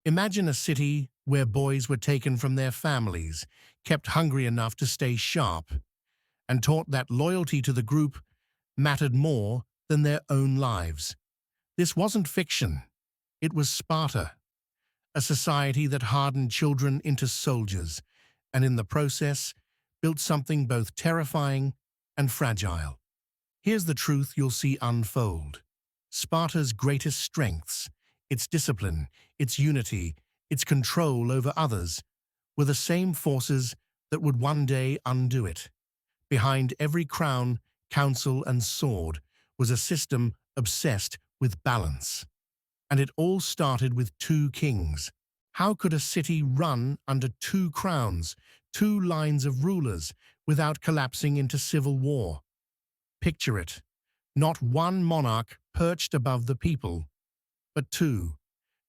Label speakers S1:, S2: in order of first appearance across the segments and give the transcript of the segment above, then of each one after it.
S1: Imagine a city where boys were taken from their families, kept hungry enough to stay sharp, and taught that loyalty to the group mattered more than their own lives. This wasn't fiction. It was Sparta, a society that hardened children into soldiers, and in the process, built something both terrifying and fragile. Here's the truth you'll see unfold. Sparta's greatest strengths, its discipline, its unity, its control over others, were the same forces that would one day undo it. Behind every crown, council, and sword was a system obsessed with balance. And it all started with two kings. How could a city run under two crowns, two lines of rulers, without collapsing into civil war? Picture it. Not one monarch perched above the people, but two,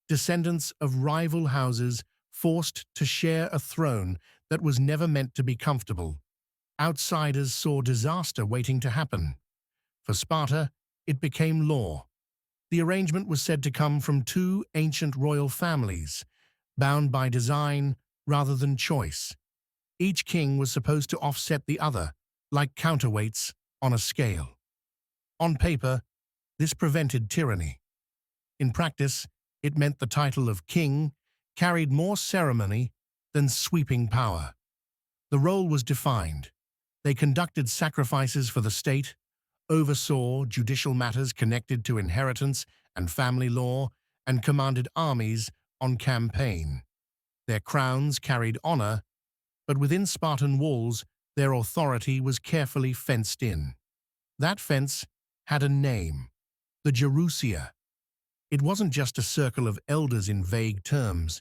S1: descendants of rival houses forced to share a throne that was never meant to be comfortable. Outsiders saw disaster waiting to happen. For Sparta, it became law. The arrangement was said to come from two ancient royal families, bound by design rather than choice. Each king was supposed to offset the other, like counterweights on a scale. On paper, this prevented tyranny. In practice, it meant the title of king carried more ceremony than sweeping power. The role was defined. They conducted sacrifices for the state, oversaw judicial matters connected to inheritance and family law, and commanded armies on campaign. Their crowns carried honor, but within Spartan walls, their authority was carefully fenced in. That fence had a name, the Gerousia. It wasn't just a circle of elders in vague terms.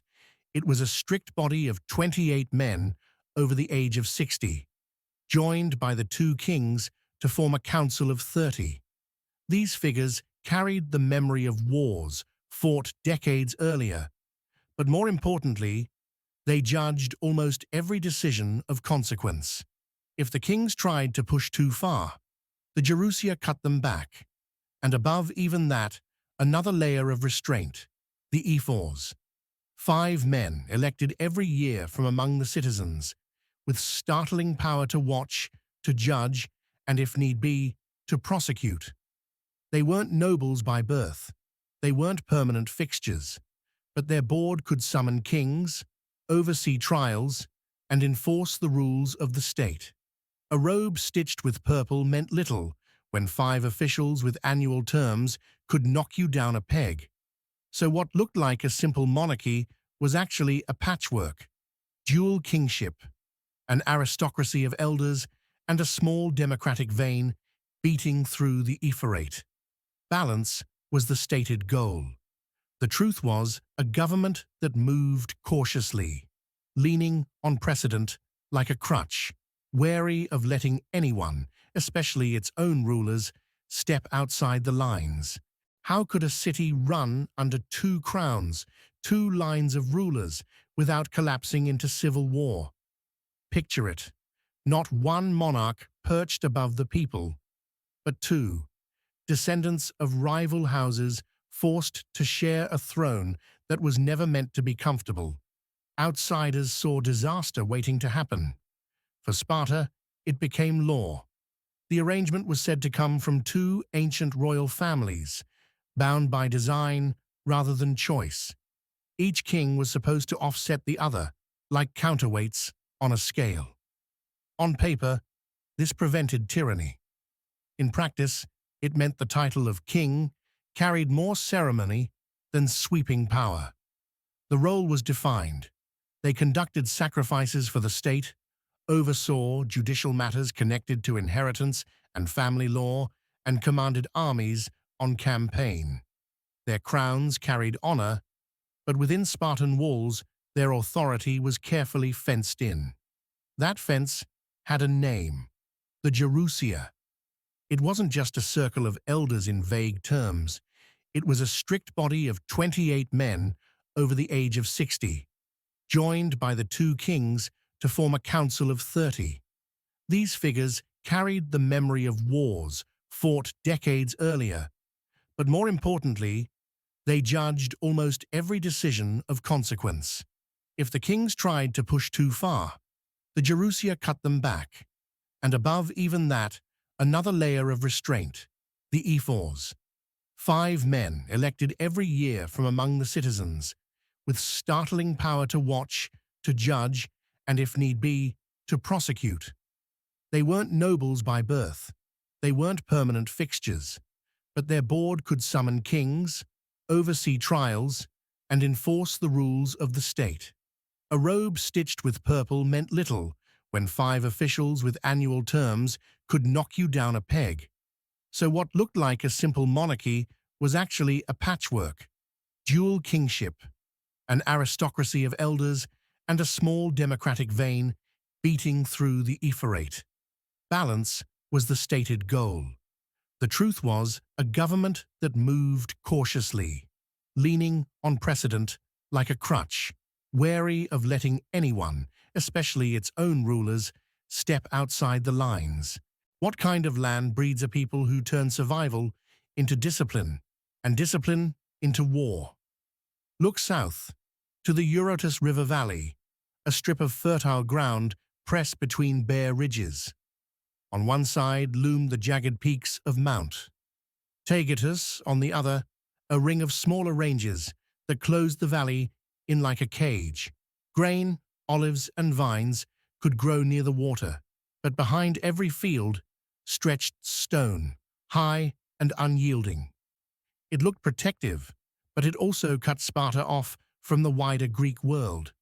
S1: It was a strict body of 28 men over the age of 60, joined by the two kings to form a council of 30. These figures carried the memory of wars fought decades earlier, but more importantly, they judged almost every decision of consequence. If the kings tried to push too far, the Gerousia cut them back, and above even that, another layer of restraint, the ephors. 5 men elected every year from among the citizens, with startling power to watch, to judge, and if need be, to prosecute. They weren't nobles by birth. They weren't permanent fixtures, but their board could summon kings, oversee trials, and enforce the rules of the state. A robe stitched with purple meant little when 5 officials with annual terms could knock you down a peg. So what looked like a simple monarchy was actually a patchwork, dual kingship, an aristocracy of elders, and a small democratic vein beating through the ephorate. Balance was the stated goal. The truth was a government that moved cautiously, leaning on precedent like a crutch, wary of letting anyone, especially its own rulers, step outside the lines. How could a city run under two crowns, two lines of rulers, without collapsing into civil war? Picture it. Not one monarch perched above the people, but two, descendants of rival houses forced to share a throne that was never meant to be comfortable. Outsiders saw disaster waiting to happen. For Sparta, it became law. The arrangement was said to come from two ancient royal families, bound by design rather than choice. Each king was supposed to offset the other, like counterweights on a scale. On paper, this prevented tyranny. In practice, it meant the title of king carried more ceremony than sweeping power. The role was defined. They conducted sacrifices for the state, oversaw judicial matters connected to inheritance and family law, and commanded armies on campaign. Their crowns carried honor, but within Spartan walls, their authority was carefully fenced in. That fence had a name, the Gerousia. It wasn't just a circle of elders in vague terms. It was a strict body of 28 men over the age of 60, joined by the two kings to form a council of 30. These figures carried the memory of wars fought decades earlier, but more importantly, They judged almost every decision of consequence. If the kings tried to push too far, the Gerousia cut them back. And above even that, another layer of restraint, the ephors. 5 men elected every year from among the citizens, with startling power to watch, to judge, and if need be, to prosecute. They weren't nobles by birth. They weren't permanent fixtures. But their board could summon kings, oversee trials, and enforce the rules of the state. A robe stitched with purple meant little when 5 officials with annual terms could knock you down a peg. So what looked like a simple monarchy was actually a patchwork, dual kingship, an aristocracy of elders, and a small democratic vein beating through the ephorate. Balance was the stated goal. The truth was a government that moved cautiously, leaning on precedent like a crutch, wary of letting anyone, especially its own rulers, step outside the lines. What kind of land breeds a people who turn survival into discipline, and discipline into war? Look south, to the Eurotas River Valley, a strip of fertile ground pressed between bare ridges. On one side loomed the jagged peaks of Mount Taygetus, on the other, a ring of smaller ranges that closed the valley in like a cage. Grain, olives, and vines could grow near the water, but behind every field stretched stone, high and unyielding. It looked protective, but it also cut Sparta off from the wider Greek world.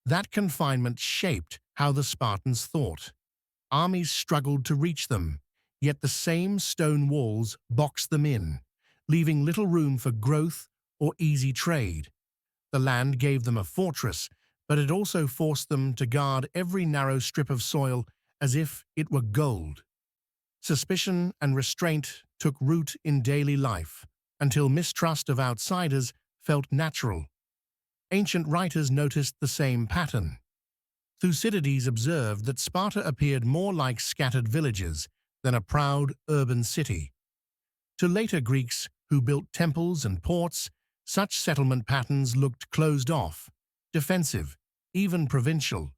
S1: That confinement shaped how the Spartans thought. Armies struggled to reach them, yet the same stone walls boxed them in, leaving little room for growth or easy trade. The land gave them a fortress, but it also forced them to guard every narrow strip of soil as if it were gold. Suspicion and restraint took root in daily life, until mistrust of outsiders felt natural. Ancient writers noticed the same pattern. Thucydides observed that Sparta appeared more like scattered villages than a proud urban city. To later Greeks who built temples and ports, such settlement patterns looked closed off, defensive, even provincial.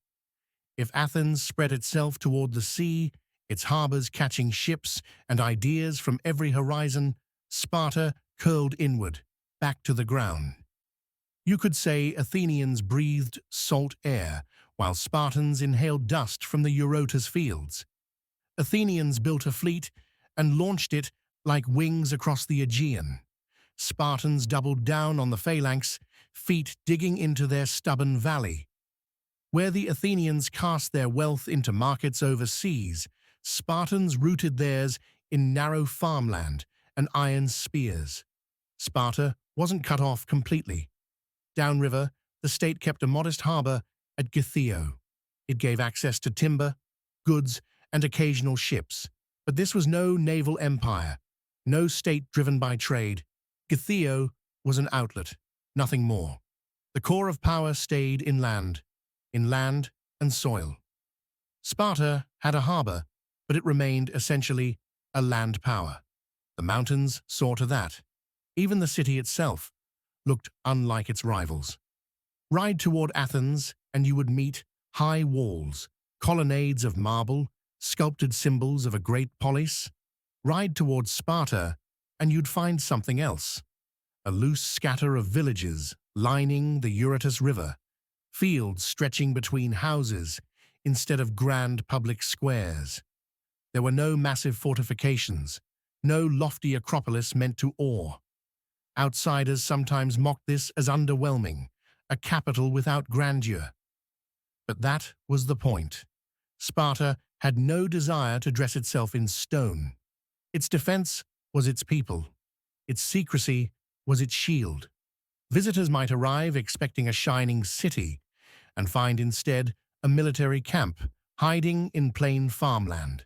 S1: If Athens spread itself toward the sea, its harbors catching ships and ideas from every horizon, Sparta curled inward, back to the ground. You could say Athenians breathed salt air, while Spartans inhaled dust from the Eurotas fields. Athenians built a fleet and launched it like wings across the Aegean. Spartans doubled down on the phalanx, feet digging into their stubborn valley. Where the Athenians cast their wealth into markets overseas, Spartans rooted theirs in narrow farmland and iron spears. Sparta wasn't cut off completely. Downriver, the state kept a modest harbor at Githeo. It gave access to timber, goods, and occasional ships. But this was no naval empire, no state driven by trade. Githeo was an outlet, nothing more. The core of power stayed in land and soil. Sparta had a harbor, but it remained essentially a land power. The mountains saw to that. Even the city itself looked unlike its rivals. Ride toward Athens, and you would meet high walls, colonnades of marble, sculpted symbols of a great polis. Ride towards Sparta, and you'd find something else. A loose scatter of villages lining the Eurotas River, fields stretching between houses instead of grand public squares. There were no massive fortifications, no lofty acropolis meant to awe. Outsiders sometimes mocked this as underwhelming, a capital without grandeur. But that was the point. Sparta had no desire to dress itself in stone. Its defense was its people. Its secrecy was its shield. Visitors might arrive expecting a shining city and find instead a military camp hiding in plain farmland.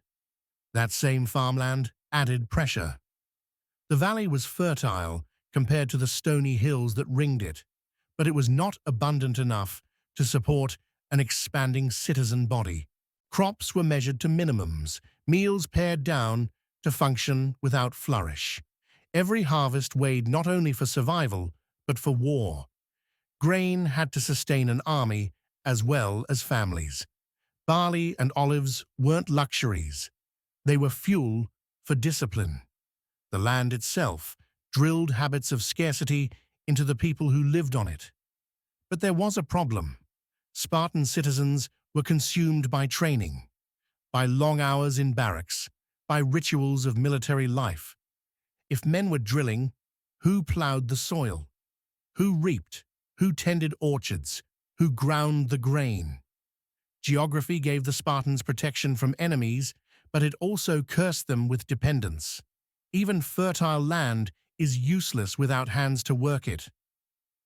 S1: That same farmland added pressure. The valley was fertile compared to the stony hills that ringed it, but it was not abundant enough to support an expanding citizen body. Crops were measured to minimums, meals pared down to function without flourish. Every harvest weighed not only for survival, but for war. Grain had to sustain an army as well as families. Barley and olives weren't luxuries. They were fuel for discipline. The land itself drilled habits of scarcity into the people who lived on it. But there was a problem. Spartan citizens were consumed by training, by long hours in barracks, by rituals of military life. If men were drilling, who plowed the soil? Who reaped? Who tended orchards? Who ground the grain? Geography gave the Spartans protection from enemies, but it also cursed them with dependence. Even fertile land is useless without hands to work it.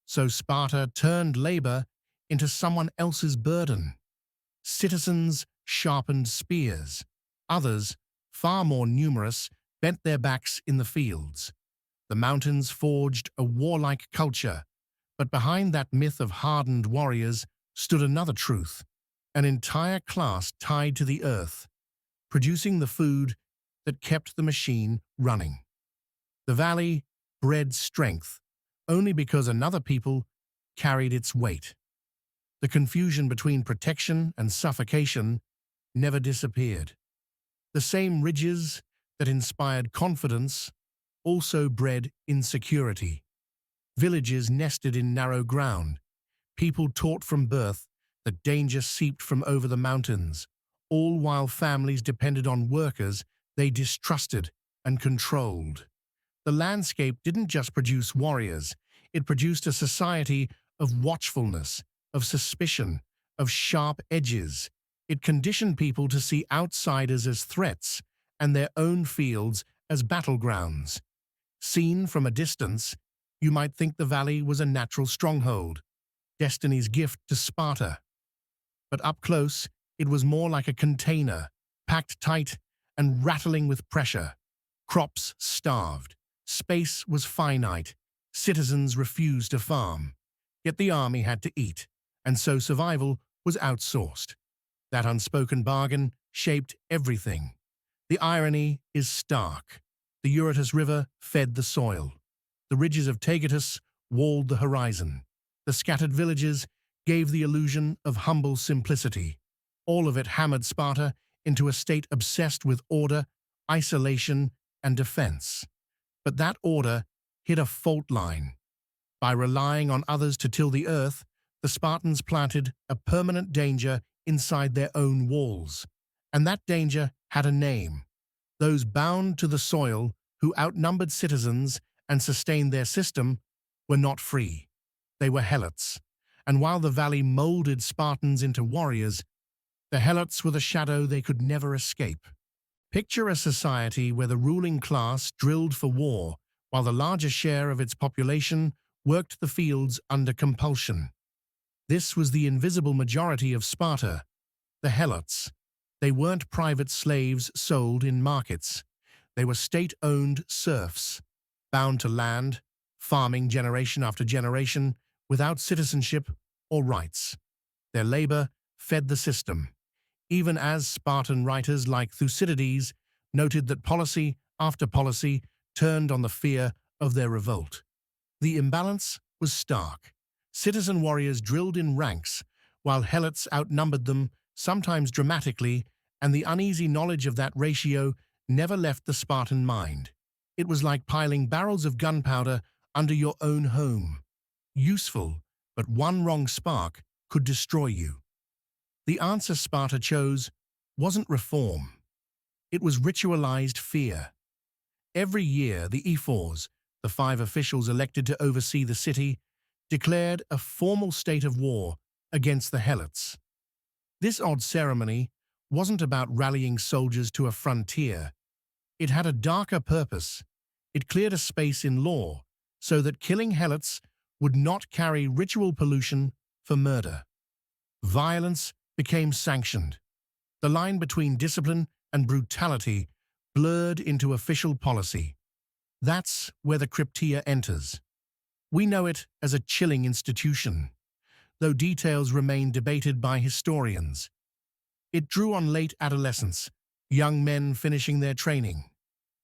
S1: So Sparta turned labor into someone else's burden. Citizens sharpened spears. Others, far more numerous, bent their backs in the fields. The mountains forged a warlike culture, but behind that myth of hardened warriors stood another truth, an entire class tied to the earth, producing the food that kept the machine running. The valley bred strength only because another people carried its weight. The confusion between protection and suffocation never disappeared. The same ridges that inspired confidence also bred insecurity. Villages nested in narrow ground. People taught from birth that danger seeped from over the mountains, all while families depended on workers they distrusted and controlled. The landscape didn't just produce warriors, it produced a society of watchfulness, of suspicion, of sharp edges. It conditioned people to see outsiders as threats and their own fields as battlegrounds. Seen from a distance, you might think the valley was a natural stronghold, destiny's gift to Sparta. But up close, it was more like a container, packed tight and rattling with pressure. Crops starved. Space was finite. Citizens refused to farm. Yet the army had to eat, and so survival was outsourced. That unspoken bargain shaped everything. The irony is stark. The Eurotas River fed the soil. The ridges of Taygetus walled the horizon. The scattered villages gave the illusion of humble simplicity. All of it hammered Sparta into a state obsessed with order, isolation, and defense. But that order hit a fault line. By relying on others to till the earth, the Spartans planted a permanent danger inside their own walls. And that danger had a name. Those bound to the soil, who outnumbered citizens and sustained their system, were not free. They were helots. And while the valley molded Spartans into warriors, the helots were the shadow they could never escape. Picture a society where the ruling class drilled for war, while the larger share of its population worked the fields under compulsion. This was the invisible majority of Sparta, the helots. They weren't private slaves sold in markets. They were state-owned serfs, bound to land, farming generation after generation, without citizenship or rights. Their labor fed the system, even as Spartan writers like Thucydides noted that policy after policy turned on the fear of their revolt. The imbalance was stark. Citizen warriors drilled in ranks, while helots outnumbered them, sometimes dramatically, and the uneasy knowledge of that ratio never left the Spartan mind. It was like piling barrels of gunpowder under your own home. Useful, but one wrong spark could destroy you. The answer Sparta chose wasn't reform. It was ritualized fear. Every year, the ephors, the 5 officials elected to oversee the city, declared a formal state of war against the helots. This odd ceremony wasn't about rallying soldiers to a frontier. It had a darker purpose. It cleared a space in law so that killing helots would not carry ritual pollution for murder. Violence became sanctioned. The line between discipline and brutality blurred into official policy. That's where the Crypteia enters. We know it as a chilling institution, though details remain debated by historians. It drew on late adolescents, young men finishing their training.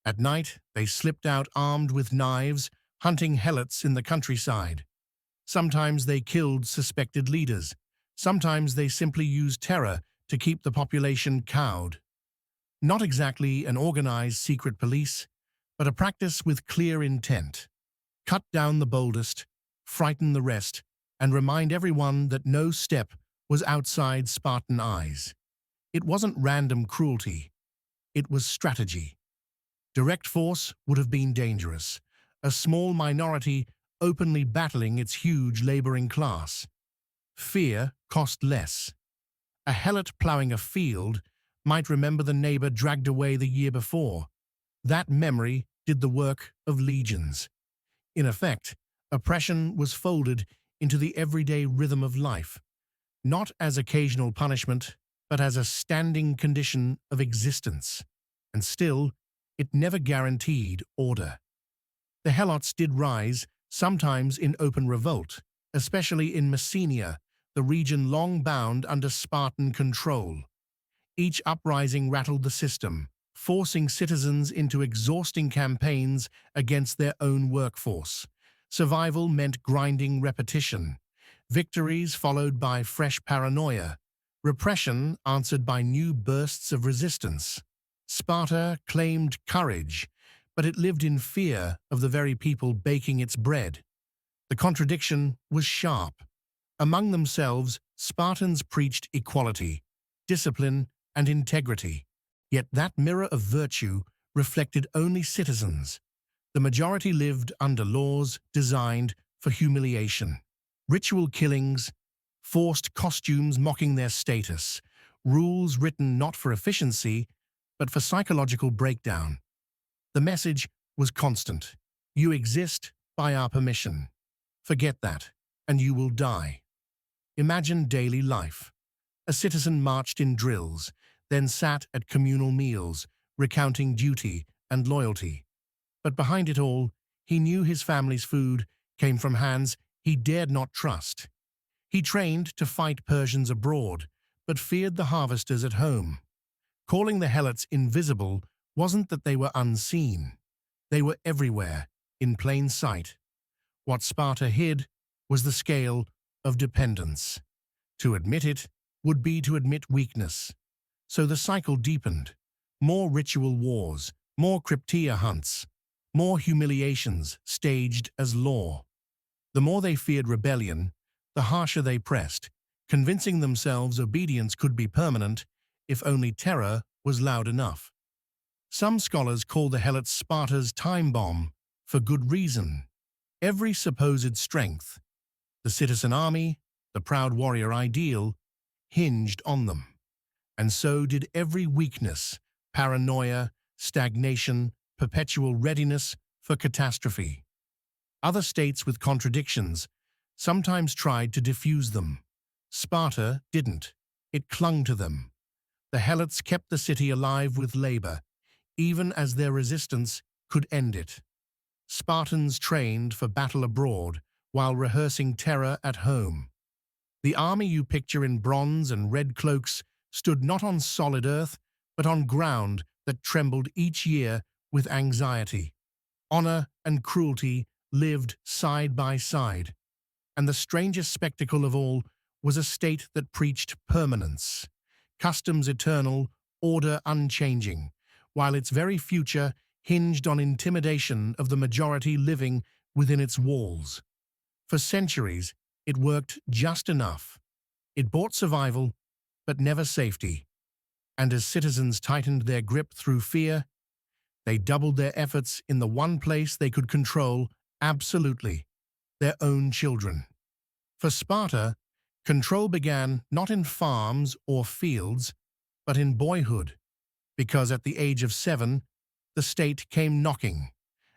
S1: At night, they slipped out armed with knives, hunting helots in the countryside. Sometimes they killed suspected leaders. Sometimes they simply used terror to keep the population cowed. Not exactly an organized secret police, but a practice with clear intent. Cut down the boldest, frighten the rest, and remind everyone that no step was outside Spartan eyes. It wasn't random cruelty. It was strategy. Direct force would have been dangerous, a small minority openly battling its huge laboring class. Fear cost less. A helot ploughing a field might remember the neighbor dragged away the year before. That memory did the work of legions. In effect, oppression was folded into the everyday rhythm of life, not as occasional punishment, but as a standing condition of existence. And still, it never guaranteed order. The helots did rise, sometimes in open revolt, especially in Messenia, the region long bound under Spartan control. Each uprising rattled the system, forcing citizens into exhausting campaigns against their own workforce. Survival meant grinding repetition. Victories followed by fresh paranoia. Repression answered by new bursts of resistance. Sparta claimed courage, but it lived in fear of the very people baking its bread. The contradiction was sharp. Among themselves, Spartans preached equality, discipline, and integrity. Yet that mirror of virtue reflected only citizens. The majority lived under laws designed for humiliation. Ritual killings, forced costumes mocking their status, rules written not for efficiency, but for psychological breakdown. The message was constant. You exist by our permission. Forget that, and you will die. Imagine daily life. A citizen marched in drills, then sat at communal meals, recounting duty and loyalty. But behind it all, he knew his family's food came from hands he dared not trust. He trained to fight Persians abroad, but feared the harvesters at home. Calling the helots invisible wasn't that they were unseen. They were everywhere, in plain sight. What Sparta hid was the scale of dependence. To admit it would be to admit weakness. So the cycle deepened. More ritual wars, more crypteia hunts, more humiliations staged as law. The more they feared rebellion, the harsher they pressed, convincing themselves obedience could be permanent if only terror was loud enough. Some scholars call the helots Sparta's time bomb, for good reason. Every supposed strength, the citizen army, the proud warrior ideal, hinged on them. And so did every weakness, paranoia, stagnation, perpetual readiness for catastrophe. Other states with contradictions sometimes tried to diffuse them. Sparta didn't. It clung to them. The helots kept the city alive with labor, even as their resistance could end it. Spartans trained for battle abroad while rehearsing terror at home. The army you picture in bronze and red cloaks stood not on solid earth, but on ground that trembled each year with anxiety. Honor and cruelty lived side by side, and the strangest spectacle of all was a state that preached permanence, customs eternal, order unchanging, while its very future hinged on intimidation of the majority living within its walls. For centuries, it worked just enough. It bought survival, but never safety. And as citizens tightened their grip through fear, they doubled their efforts in the one place they could control absolutely, their own children. For Sparta, control began not in farms or fields, but in boyhood, because at the age of 7, the state came knocking,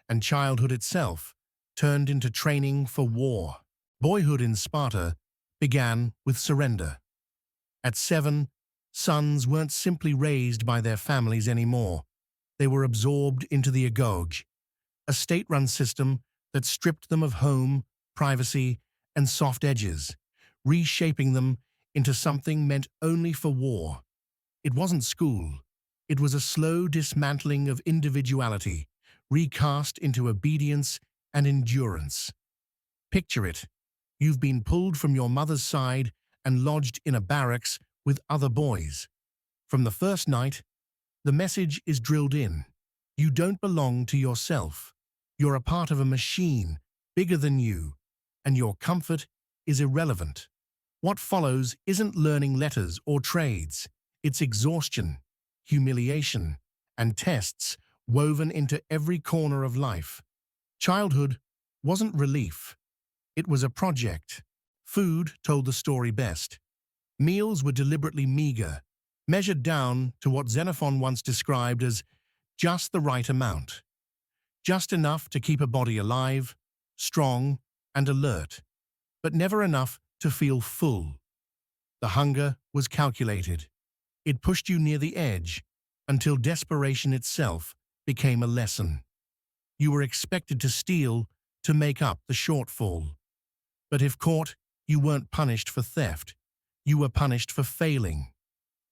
S1: and childhood itself turned into training for war. Boyhood in Sparta began with surrender. At 7, sons weren't simply raised by their families anymore. They were absorbed into the agoge, a state-run system that stripped them of home, privacy, and soft edges, reshaping them into something meant only for war. It wasn't school. It was a slow dismantling of individuality, recast into obedience and endurance. Picture it. You've been pulled from your mother's side and lodged in a barracks with other boys. From the first night, the message is drilled in. You don't belong to yourself. You're a part of a machine bigger than you, and your comfort is irrelevant. What follows isn't learning letters or trades. It's exhaustion, humiliation, and tests woven into every corner of life. Childhood wasn't relief. It was a project. Food told the story best. Meals were deliberately meager, measured down to what Xenophon once described as just the right amount. Just enough to keep a body alive, strong, and alert, but never enough to feel full. The hunger was calculated. It pushed you near the edge until desperation itself became a lesson. You were expected to steal to make up the shortfall. But if caught, you weren't punished for theft. You were punished for failing.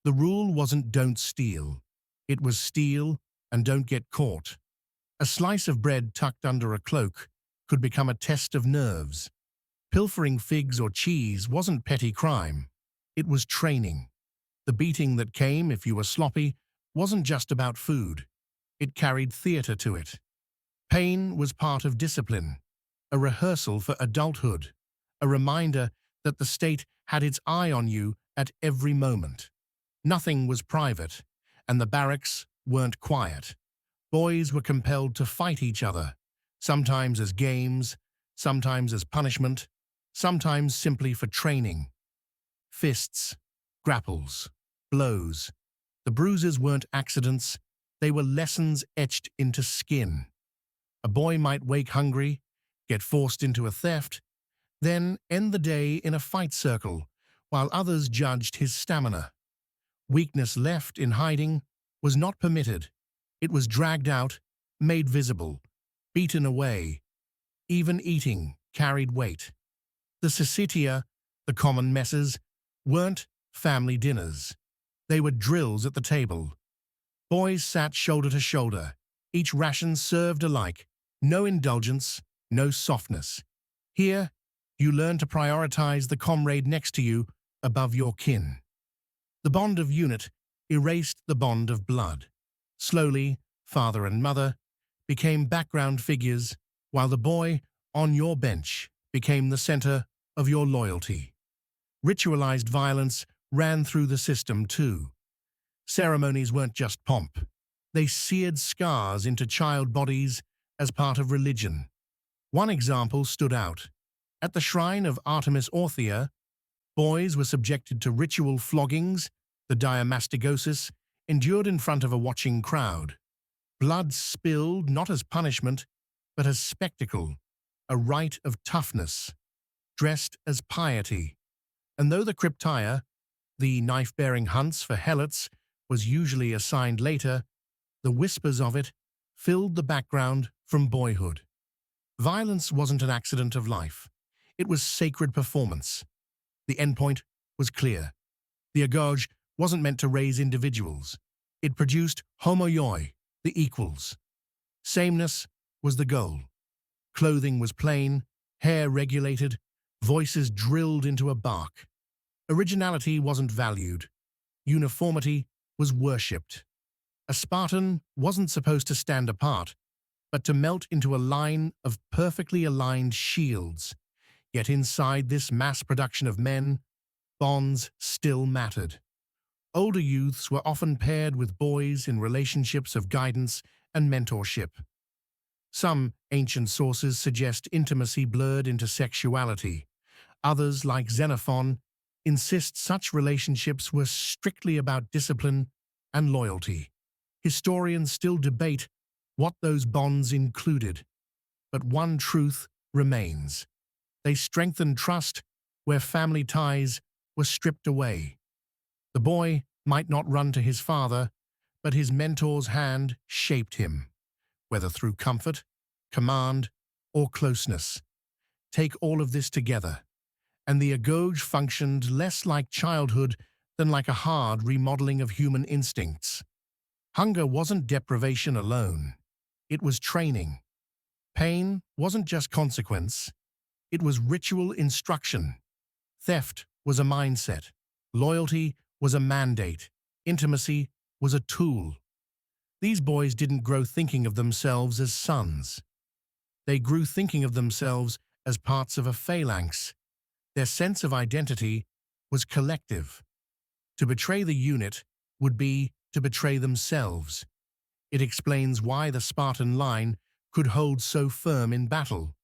S1: The rule wasn't don't steal. It was steal and don't get caught. A slice of bread tucked under a cloak could become a test of nerves. Pilfering figs or cheese wasn't petty crime. It was training. The beating that came if you were sloppy wasn't just about food. It carried theater to it. Pain was part of discipline, a rehearsal for adulthood, a reminder that the state had its eye on you at every moment. Nothing was private, and the barracks weren't quiet. Boys were compelled to fight each other, sometimes as games, sometimes as punishment, sometimes simply for training. Fists, grapples, blows. The bruises weren't accidents, they were lessons etched into skin. A boy might wake hungry, get forced into a theft, then end the day in a fight circle, while others judged his stamina. Weakness left in hiding was not permitted. It was dragged out, made visible, beaten away. Even eating carried weight. The syssitia, the common messes, weren't family dinners. They were drills at the table. Boys sat shoulder to shoulder, each ration served alike. No indulgence, no softness. Here, you learn to prioritize the comrade next to you above your kin. The bond of unit erased the bond of blood. Slowly, father and mother became background figures, while the boy on your bench became the center of your loyalty. Ritualized violence ran through the system too. Ceremonies weren't just pomp. They seared scars into child bodies as part of religion. One example stood out. At the shrine of Artemis Orthia, boys were subjected to ritual floggings, the diamastigosis, endured in front of a watching crowd. Blood spilled not as punishment, but as spectacle, a rite of toughness, dressed as piety. And though the cryptia, the knife-bearing hunts for helots, was usually assigned later, the whispers of it filled the background from boyhood. Violence wasn't an accident of life. It was sacred performance. The endpoint was clear. The agoge wasn't meant to raise individuals. It produced homoioi, the equals. Sameness was the goal. Clothing was plain, hair regulated, voices drilled into a bark. Originality wasn't valued. Uniformity was worshipped. A Spartan wasn't supposed to stand apart, but to melt into a line of perfectly aligned shields. Yet inside this mass production of men, bonds still mattered. Older youths were often paired with boys in relationships of guidance and mentorship. Some ancient sources suggest intimacy blurred into sexuality. Others, like Xenophon, insist such relationships were strictly about discipline and loyalty. Historians still debate what those bonds included, but one truth remains. They strengthened trust where family ties were stripped away. The boy might not run to his father, but his mentor's hand shaped him, whether through comfort, command, or closeness. Take all of this together, and the agoge functioned less like childhood than like a hard remodeling of human instincts. Hunger wasn't deprivation alone. It was training. Pain wasn't just consequence, it was ritual instruction. Theft was a mindset. Loyalty was a mandate. Intimacy was a tool. These boys didn't grow thinking of themselves as sons. They grew thinking of themselves as parts of a phalanx. Their sense of identity was collective. To betray the unit would be to betray themselves. It explains why the Spartan line could hold so firm in battle.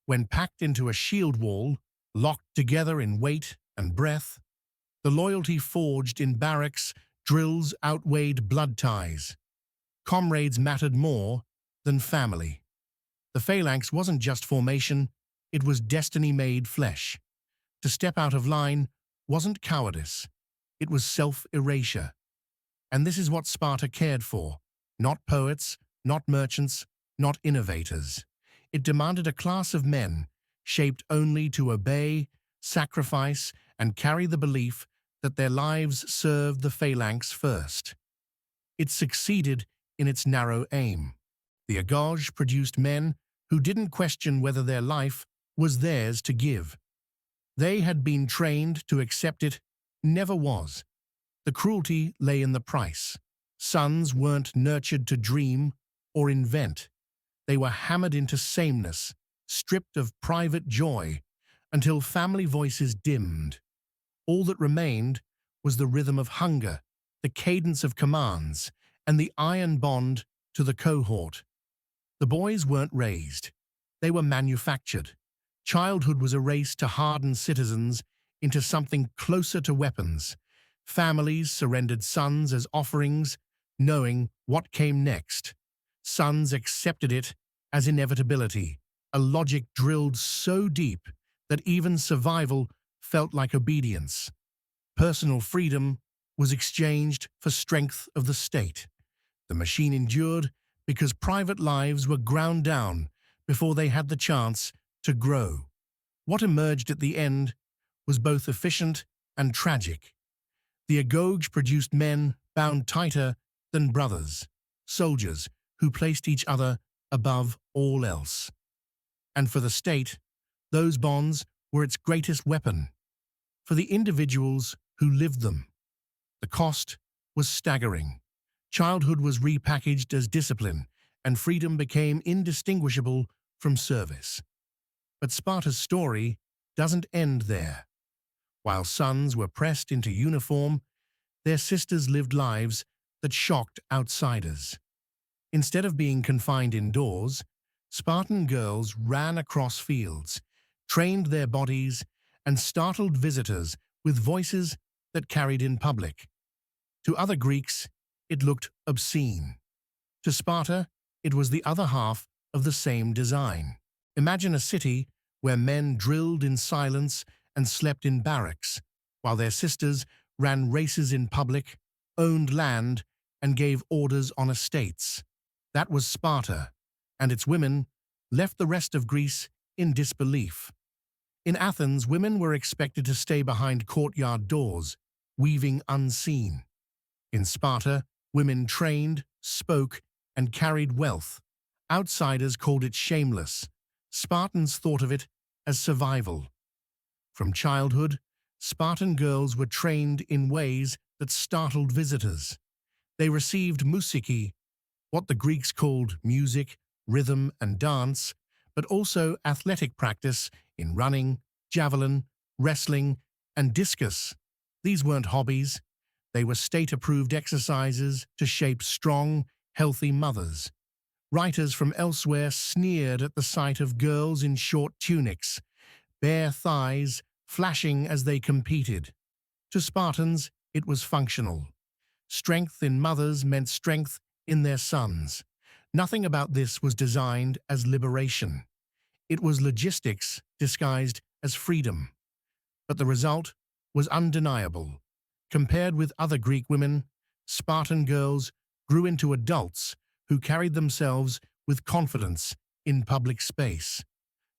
S1: When packed into a shield wall, locked together in weight and breath, the loyalty forged in barracks, drills outweighed blood ties. Comrades mattered more than family. The phalanx wasn't just formation, it was destiny-made flesh. To step out of line wasn't cowardice, it was self-erasure. And this is what Sparta cared for. Not poets, not merchants, not innovators. It demanded a class of men shaped only to obey, sacrifice, and carry the belief that their lives served the phalanx first. It succeeded in its narrow aim. The agoge produced men who didn't question whether their life was theirs to give. They had been trained to accept it, never was. The cruelty lay in the price. Sons weren't nurtured to dream or invent. They were hammered into sameness, stripped of private joy, until family voices dimmed. All that remained was the rhythm of hunger, the cadence of commands, and the iron bond to the cohort. The boys weren't raised. They were manufactured. Childhood was erased to harden citizens into something closer to weapons. Families surrendered sons as offerings, knowing what came next. Sons accepted it as inevitability, a logic drilled so deep that even survival felt like obedience. Personal freedom was exchanged for strength of the state. The machine endured because private lives were ground down before they had the chance to grow. What emerged at the end was both efficient and tragic. The agoge produced men bound tighter than brothers, soldiers who placed each other above all else. And for the state, those bonds were its greatest weapon. For the individuals who lived them, the cost was staggering. Childhood was repackaged as discipline, and freedom became indistinguishable from service. But Sparta's story doesn't end there. While sons were pressed into uniform, their sisters lived lives that shocked outsiders. Instead of being confined indoors, Spartan girls ran across fields, trained their bodies, and startled visitors with voices that carried in public. To other Greeks, it looked obscene. To Sparta, it was the other half of the same design. Imagine a city where men drilled in silence and slept in barracks, while their sisters ran races in public, owned land, and gave orders on estates. That was Sparta, and its women left the rest of Greece in disbelief. In Athens, women were expected to stay behind courtyard doors, weaving unseen. In Sparta, women trained, spoke, and carried wealth. Outsiders called it shameless. Spartans thought of it as survival. From childhood, Spartan girls were trained in ways that startled visitors. They received mousiki, what the Greeks called music, rhythm, and dance, but also athletic practice in running, javelin, wrestling, and discus. These weren't hobbies. They were state-approved exercises to shape strong, healthy mothers. Writers from elsewhere sneered at the sight of girls in short tunics, bare thighs flashing as they competed. To Spartans, it was functional. Strength in mothers meant strength in their sons. Nothing about this was designed as liberation. It was logistics disguised as freedom. But the result was undeniable. Compared with other Greek women, Spartan girls grew into adults who carried themselves with confidence in public space.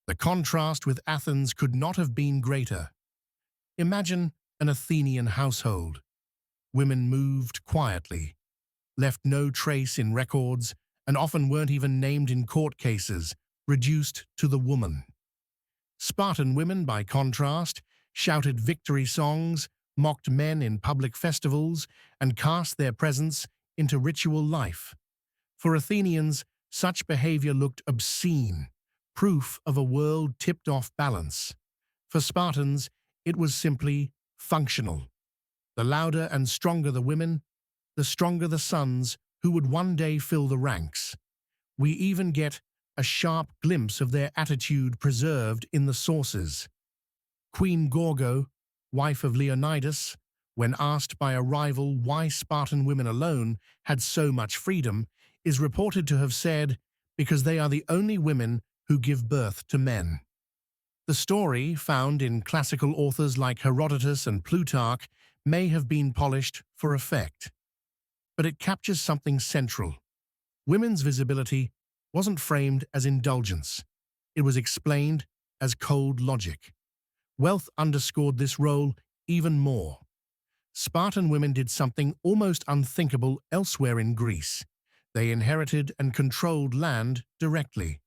S1: The contrast with Athens could not have been greater. Imagine an Athenian household. Women moved quietly, left no trace in records, and often weren't even named in court cases, reduced to the woman. Spartan women, by contrast, shouted victory songs, mocked men in public festivals, and cast their presence into ritual life. For Athenians, such behavior looked obscene, proof of a world tipped off balance. For Spartans, it was simply functional. The louder and stronger the women, the stronger the sons who would one day fill the ranks. We even get a sharp glimpse of their attitude preserved in the sources. Queen Gorgo, wife of Leonidas, when asked by a rival why Spartan women alone had so much freedom, is reported to have said, "Because they are the only women who give birth to men." The story, found in classical authors like Herodotus and Plutarch, may have been polished for effect. But it captures something central. Women's visibility wasn't framed as indulgence. It was explained as cold logic. Wealth underscored this role even more. Spartan women did something almost unthinkable elsewhere in Greece. They inherited and controlled land directly.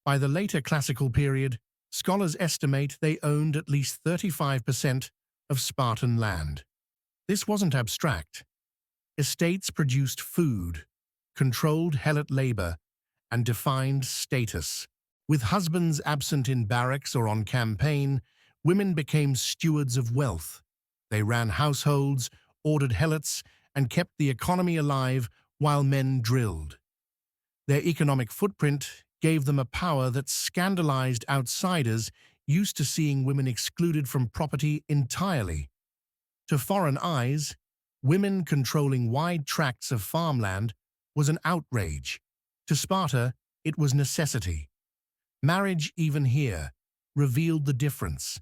S1: By the later classical period, scholars estimate they owned at least 35% of Spartan land. This wasn't abstract. Estates produced food, controlled helot labor, and defined status. With husbands absent in barracks or on campaign, women became stewards of wealth. They ran households, ordered helots, and kept the economy alive while men drilled. Their economic footprint gave them a power that scandalized outsiders used to seeing women excluded from property entirely. To foreign eyes, women controlling wide tracts of farmland was an outrage. To Sparta, it was necessity. Marriage, even here, revealed the difference.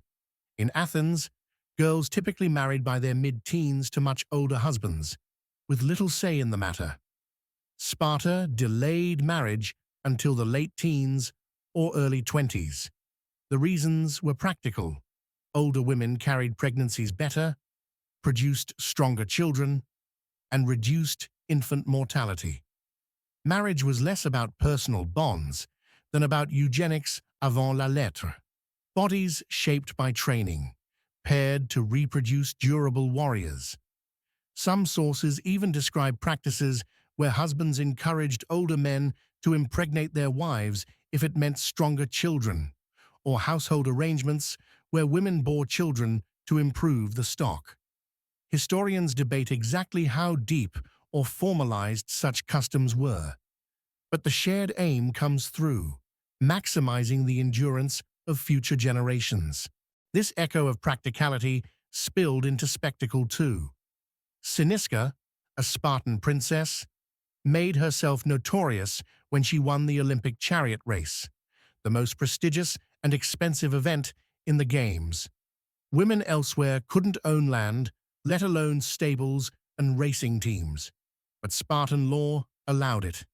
S1: In Athens, girls typically married by their mid-teens to much older husbands, with little say in the matter. Sparta delayed marriage until the late teens or early 20s. The reasons were practical. Older women carried pregnancies better, produced stronger children, and reduced infant mortality. Marriage was less about personal bonds than about eugenics avant la lettre. Bodies shaped by training, paired to reproduce durable warriors. Some sources even describe practices where husbands encouraged older men to impregnate their wives if it meant stronger children, or household arrangements where women bore children to improve the stock. Historians debate exactly how deep or formalized such customs were, but the shared aim comes through, maximizing the endurance of future generations. This echo of practicality spilled into spectacle too. Cynisca, a Spartan princess, made herself notorious when she won the Olympic chariot race, the most prestigious and expensive event in the Games. Women elsewhere couldn't own land, let alone stables and racing teams. But Spartan law allowed it,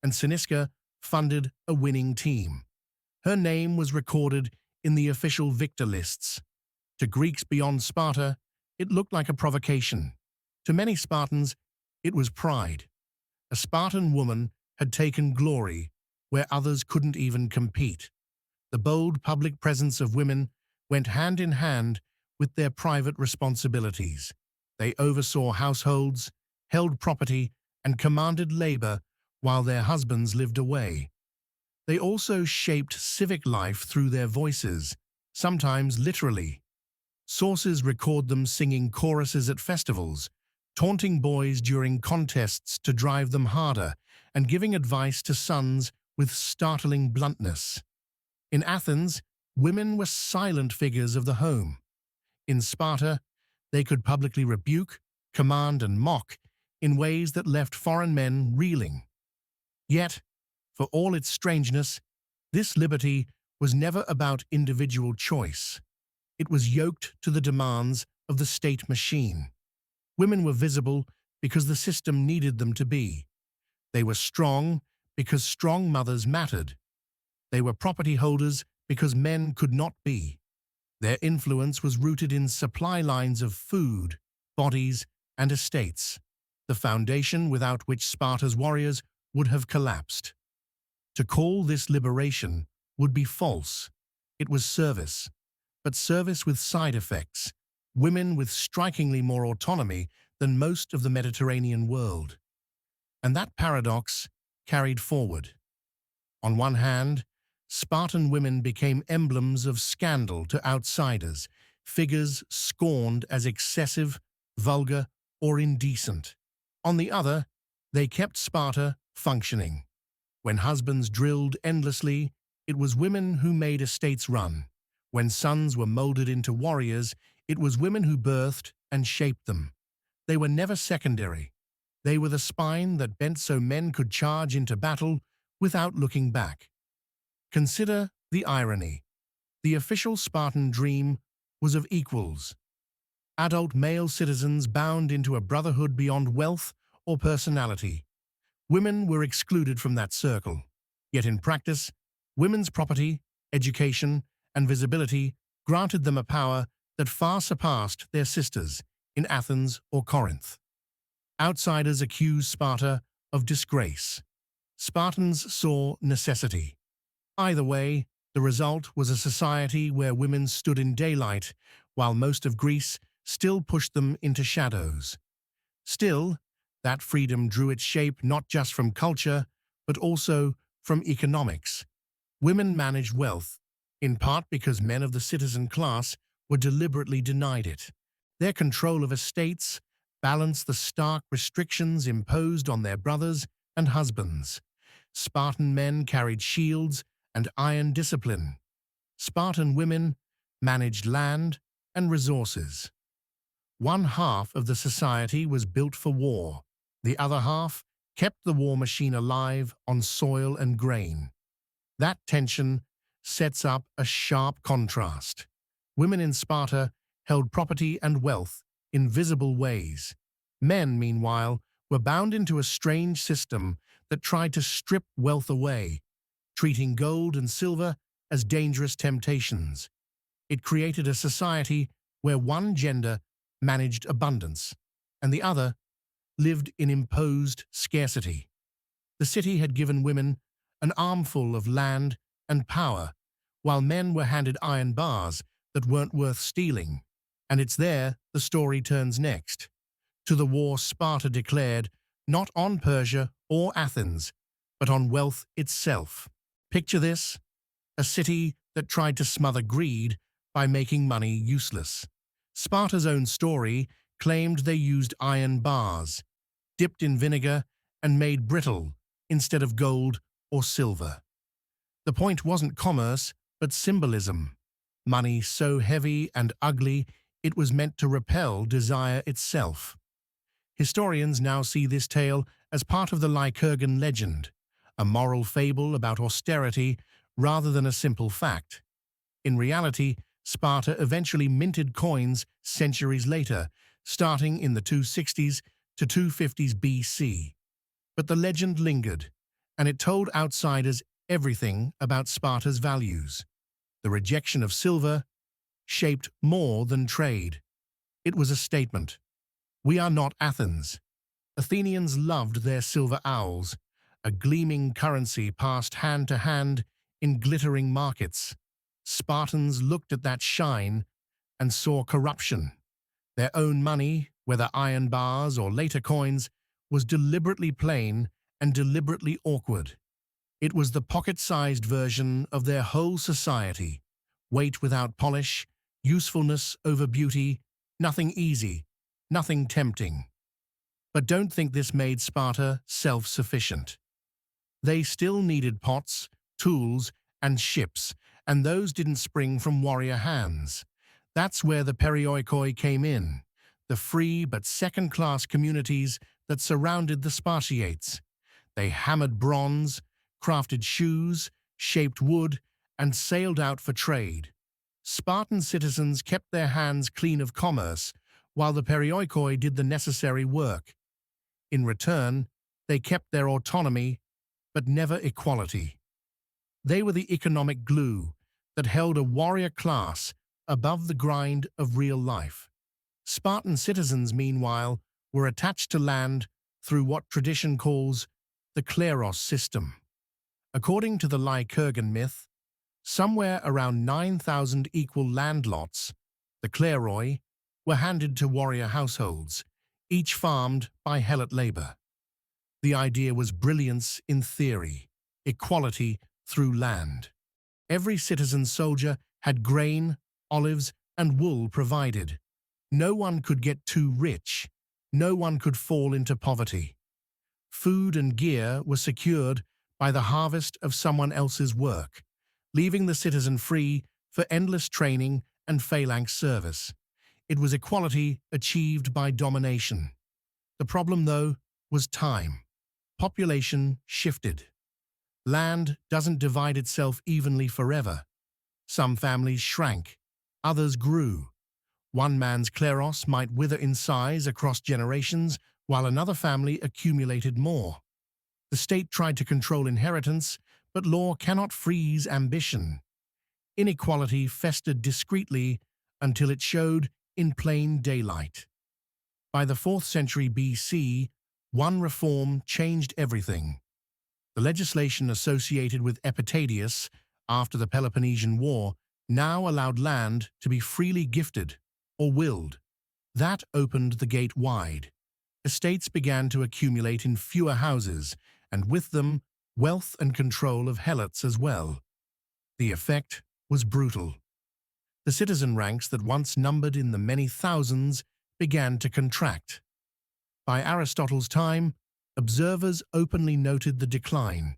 S1: and Cynisca funded a winning team. Her name was recorded in the official victor lists. To Greeks beyond Sparta, it looked like a provocation. To many Spartans, it was pride. A Spartan woman had taken glory where others couldn't even compete. The bold public presence of women went hand in hand with their private responsibilities. They oversaw households, held property, and commanded labor while their husbands lived away. They also shaped civic life through their voices, sometimes literally. Sources record them singing choruses at festivals, taunting boys during contests to drive them harder, and giving advice to sons with startling bluntness. In Athens, women were silent figures of the home. In Sparta, they could publicly rebuke, command, and mock in ways that left foreign men reeling. Yet, for all its strangeness, this liberty was never about individual choice. It was yoked to the demands of the state machine. Women were visible because the system needed them to be. They were strong because strong mothers mattered. They were property holders because men could not be. Their influence was rooted in supply lines of food, bodies, and estates, the foundation without which Sparta's warriors would have collapsed. To call this liberation would be false. It was service, but service with side effects, women with strikingly more autonomy than most of the Mediterranean world. And that paradox carried forward. On one hand, Spartan women became emblems of scandal to outsiders, figures scorned as excessive, vulgar, or indecent. On the other, they kept Sparta functioning. When husbands drilled endlessly, it was women who made estates run. When sons were molded into warriors, it was women who birthed and shaped them. They were never secondary. They were the spine that bent so men could charge into battle without looking back. Consider the irony. The official Spartan dream was of equals. Adult male citizens bound into a brotherhood beyond wealth or personality. Women were excluded from that circle. Yet in practice, women's property, education, and visibility granted them a power that far surpassed their sisters in Athens or Corinth. Outsiders accused Sparta of disgrace. Spartans saw necessity. Either way, the result was a society where women stood in daylight, while most of Greece still pushed them into shadows. Still, that freedom drew its shape not just from culture, but also from economics. Women managed wealth, in part because men of the citizen class were deliberately denied it. Their control of estates balanced the stark restrictions imposed on their brothers and husbands. Spartan men carried shields and iron discipline. Spartan women managed land and resources. One half of the society was built for war. The other half kept the war machine alive on soil and grain. That tension sets up a sharp contrast. Women in Sparta held property and wealth in visible ways. Men, meanwhile, were bound into a strange system that tried to strip wealth away, treating gold and silver as dangerous temptations. It created a society where one gender managed abundance, and the other lived in imposed scarcity. The city had given women an armful of land and power, while men were handed iron bars that weren't worth stealing. And it's there the story turns next, to the war Sparta declared not on Persia or Athens, but on wealth itself. Picture this: a city that tried to smother greed by making money useless. Sparta's own story claimed they used iron bars, dipped in vinegar and made brittle instead of gold or silver. The point wasn't commerce, but symbolism. Money so heavy and ugly it was meant to repel desire itself. Historians now see this tale as part of the Lycurgan legend, a moral fable about austerity rather than a simple fact. In reality, Sparta eventually minted coins centuries later, starting in the 260s to 250s BC. But the legend lingered, and it told outsiders everything about Sparta's values. The rejection of silver shaped more than trade. It was a statement. We are not Athens. Athenians loved their silver owls, a gleaming currency passed hand to hand in glittering markets. Spartans looked at that shine and saw corruption. Their own money, whether iron bars or later coins, was deliberately plain and deliberately awkward. It was the pocket-sized version of their whole society. Weight without polish, usefulness over beauty, nothing easy, nothing tempting. But don't think this made Sparta self-sufficient. They still needed pots, tools, and ships, and those didn't spring from warrior hands. That's where the perioikoi came in, the free but second-class communities that surrounded the Spartiates. They hammered bronze, crafted shoes, shaped wood, and sailed out for trade. Spartan citizens kept their hands clean of commerce, while the perioikoi did the necessary work. In return, they kept their autonomy, but never equality. They were the economic glue that held a warrior class above the grind of real life. Spartan citizens, meanwhile, were attached to land through what tradition calls the kleros system, According to the Lycurgan myth, somewhere around 9,000 equal land lots, the kleroi, were handed to warrior households, each farmed by helot labor. The idea was brilliance in theory, equality through land. Every citizen soldier had grain, olives, and wool provided. No one could get too rich. No one could fall into poverty. Food and gear were secured by the harvest of someone else's work, leaving the citizen free for endless training and phalanx service. It was equality achieved by domination. The problem, though, was time. Population shifted. Land doesn't divide itself evenly forever. Some families shrank, others grew. One man's kleros might wither in size across generations, while another family accumulated more. The state tried to control inheritance, but law cannot freeze ambition. Inequality festered discreetly until it showed in plain daylight. By the 4th century BC, one reform changed everything. The legislation associated with Epitadius after the Peloponnesian War now allowed land to be freely gifted or willed. That opened the gate wide. Estates began to accumulate in fewer houses, and with them, wealth and control of helots as well. The effect was brutal. The citizen ranks that once numbered in the many thousands began to contract. By Aristotle's time, observers openly noted the decline.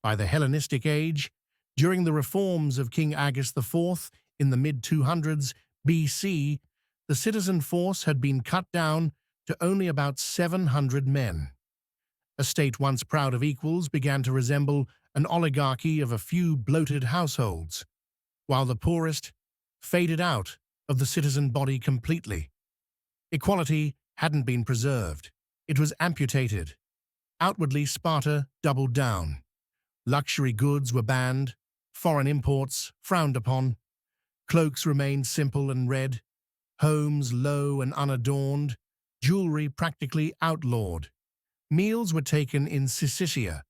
S1: By the Hellenistic age, during the reforms of King Agus IV in the mid-200s BC, the citizen force had been cut down to only about 700 men. A state once proud of equals began to resemble an oligarchy of a few bloated households, while the poorest faded out of the citizen body completely. Equality hadn't been preserved. It was amputated. Outwardly, Sparta doubled down. Luxury goods were banned, foreign imports frowned upon, cloaks remained simple and red, homes low and unadorned, jewelry practically outlawed. Meals were taken in Syssitia,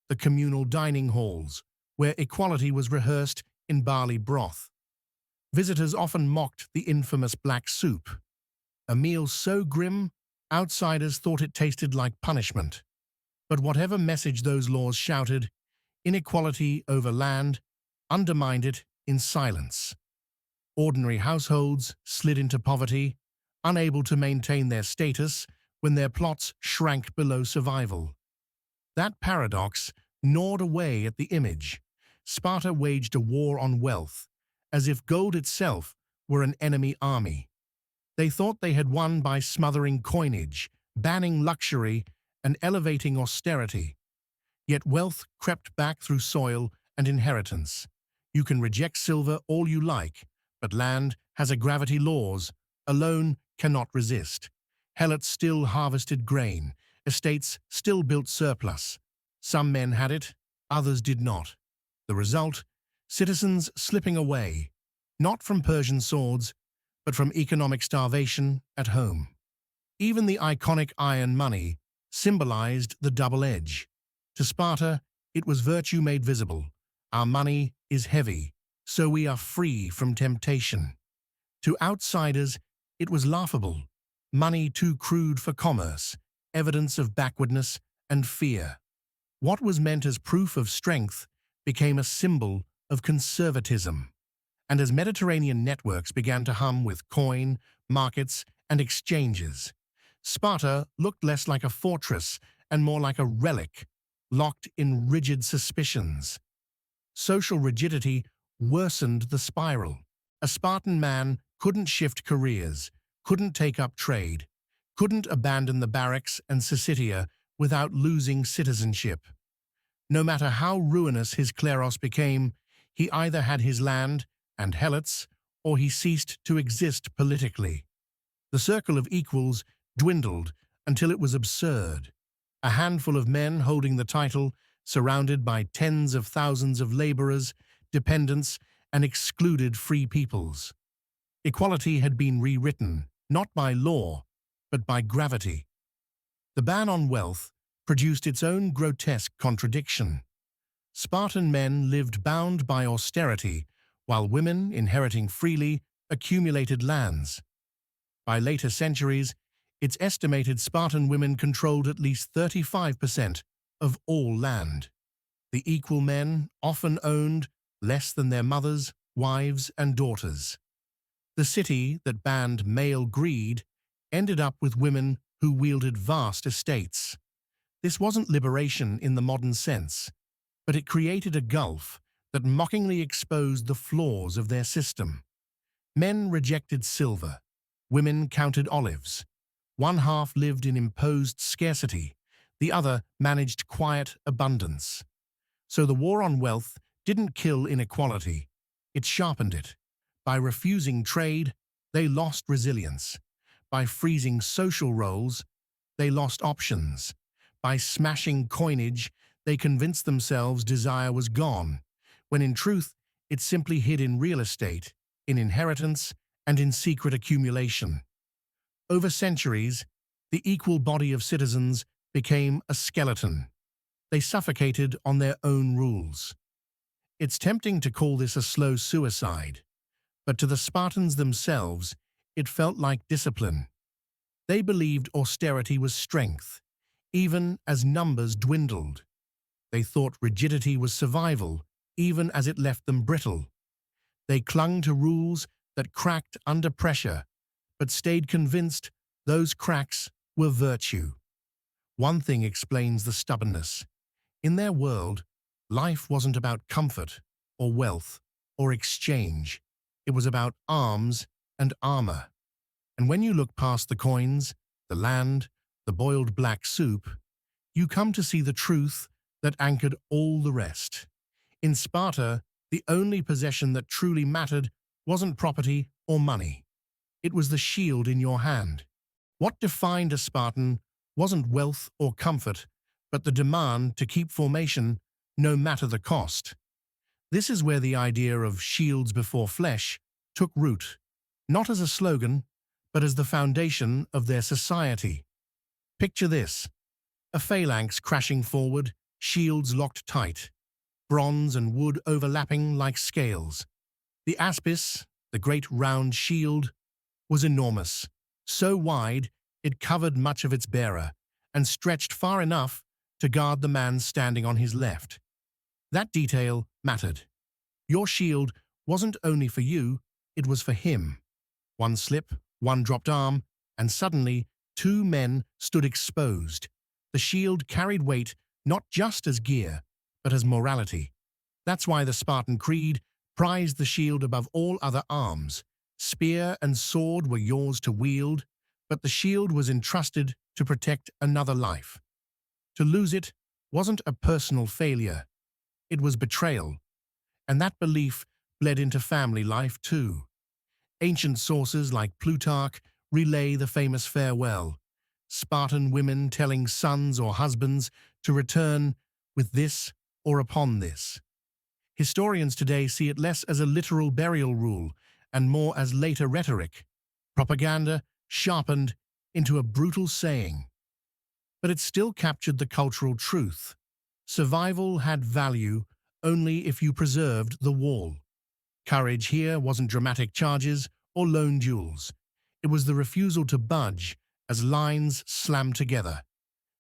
S1: the communal dining halls, where equality was rehearsed in barley broth. Visitors often mocked the infamous black soup, a meal so grim, outsiders thought it tasted like punishment. But whatever message those laws shouted, inequality over land undermined it in silence. Ordinary households slid into poverty, unable to maintain their status when their plots shrank below survival. That paradox gnawed away at the image. Sparta waged a war on wealth, as if gold itself were an enemy army. They thought they had won by smothering coinage, banning luxury, and elevating austerity. Yet wealth crept back through soil and inheritance. You can reject silver all you like, but land has a gravity laws alone cannot resist. Helots still harvested grain. Estates still built surplus. Some men had it, others did not. The result? Citizens slipping away, not from Persian swords, but from economic starvation at home. Even the iconic iron money symbolized the double edge. To Sparta, it was virtue made visible. Our money is heavy, so we are free from temptation. To outsiders, it was laughable. Money too crude for commerce, evidence of backwardness and fear. What was meant as proof of strength became a symbol of conservatism. And as Mediterranean networks began to hum with coin, markets, and exchanges, Sparta looked less like a fortress and more like a relic, locked in rigid suspicions. Social rigidity worsened the spiral. A Spartan man couldn't shift careers, couldn't take up trade, couldn't abandon the barracks and Syssitia without losing citizenship. No matter how ruinous his kleros became, he either had his land and helots, or he ceased to exist politically. The circle of equals dwindled until it was absurd. A handful of men holding the title, surrounded by tens of thousands of laborers, dependents, and excluded free peoples. Equality had been rewritten, not by law, but by gravity. The ban on wealth produced its own grotesque contradiction. Spartan men lived bound by austerity, while women, inheriting freely, accumulated lands. By later centuries, it's estimated Spartan women controlled at least 35% of all land. The equal men often owned less than their mothers, wives, and daughters. The city that banned male greed ended up with women who wielded vast estates. This wasn't liberation in the modern sense, but it created a gulf that mockingly exposed the flaws of their system. Men rejected silver, women counted olives. One half lived in imposed scarcity, the other managed quiet abundance. So the war on wealth didn't kill inequality, it sharpened it. By refusing trade, they lost resilience. By freezing social roles, they lost options. By smashing coinage, they convinced themselves desire was gone, when in truth it simply hid in real estate, in inheritance, and in secret accumulation. Over centuries, the equal body of citizens became a skeleton. They suffocated on their own rules. It's tempting to call this a slow suicide, but to the Spartans themselves, it felt like discipline. They believed austerity was strength, even as numbers dwindled. They thought rigidity was survival, even as it left them brittle. They clung to rules that cracked under pressure, but stayed convinced those cracks were virtue. One thing explains the stubbornness. In their world, life wasn't about comfort or wealth or exchange. It was about arms and armor. And when you look past the coins, the land, the boiled black soup, you come to see the truth that anchored all the rest. In Sparta, the only possession that truly mattered wasn't property or money. It was the shield in your hand. What defined a Spartan wasn't wealth or comfort, but the demand to keep formation no matter the cost. This is where the idea of shields before flesh took root, not as a slogan, but as the foundation of their society. Picture this: a phalanx crashing forward, shields locked tight, bronze and wood overlapping like scales. The aspis, the great round shield, was enormous, so wide it covered much of its bearer and stretched far enough to guard the man standing on his left. That detail mattered. Your shield wasn't only for you, it was for him. One slip, one dropped arm, and suddenly 2 men stood exposed. The shield carried weight not just as gear, but as morality. That's why the Spartan creed prized the shield above all other arms. Spear and sword were yours to wield, but the shield was entrusted to protect another life. To lose it wasn't a personal failure, it was betrayal. And that belief bled into family life too. Ancient sources like Plutarch relay the famous farewell, Spartan women telling sons or husbands to return with this or upon this. Historians today see it less as a literal burial rule and more as later rhetoric, propaganda sharpened into a brutal saying. But it still captured the cultural truth. Survival had value only if you preserved the wall. Courage here wasn't dramatic charges or lone duels. It was the refusal to budge as lines slammed together.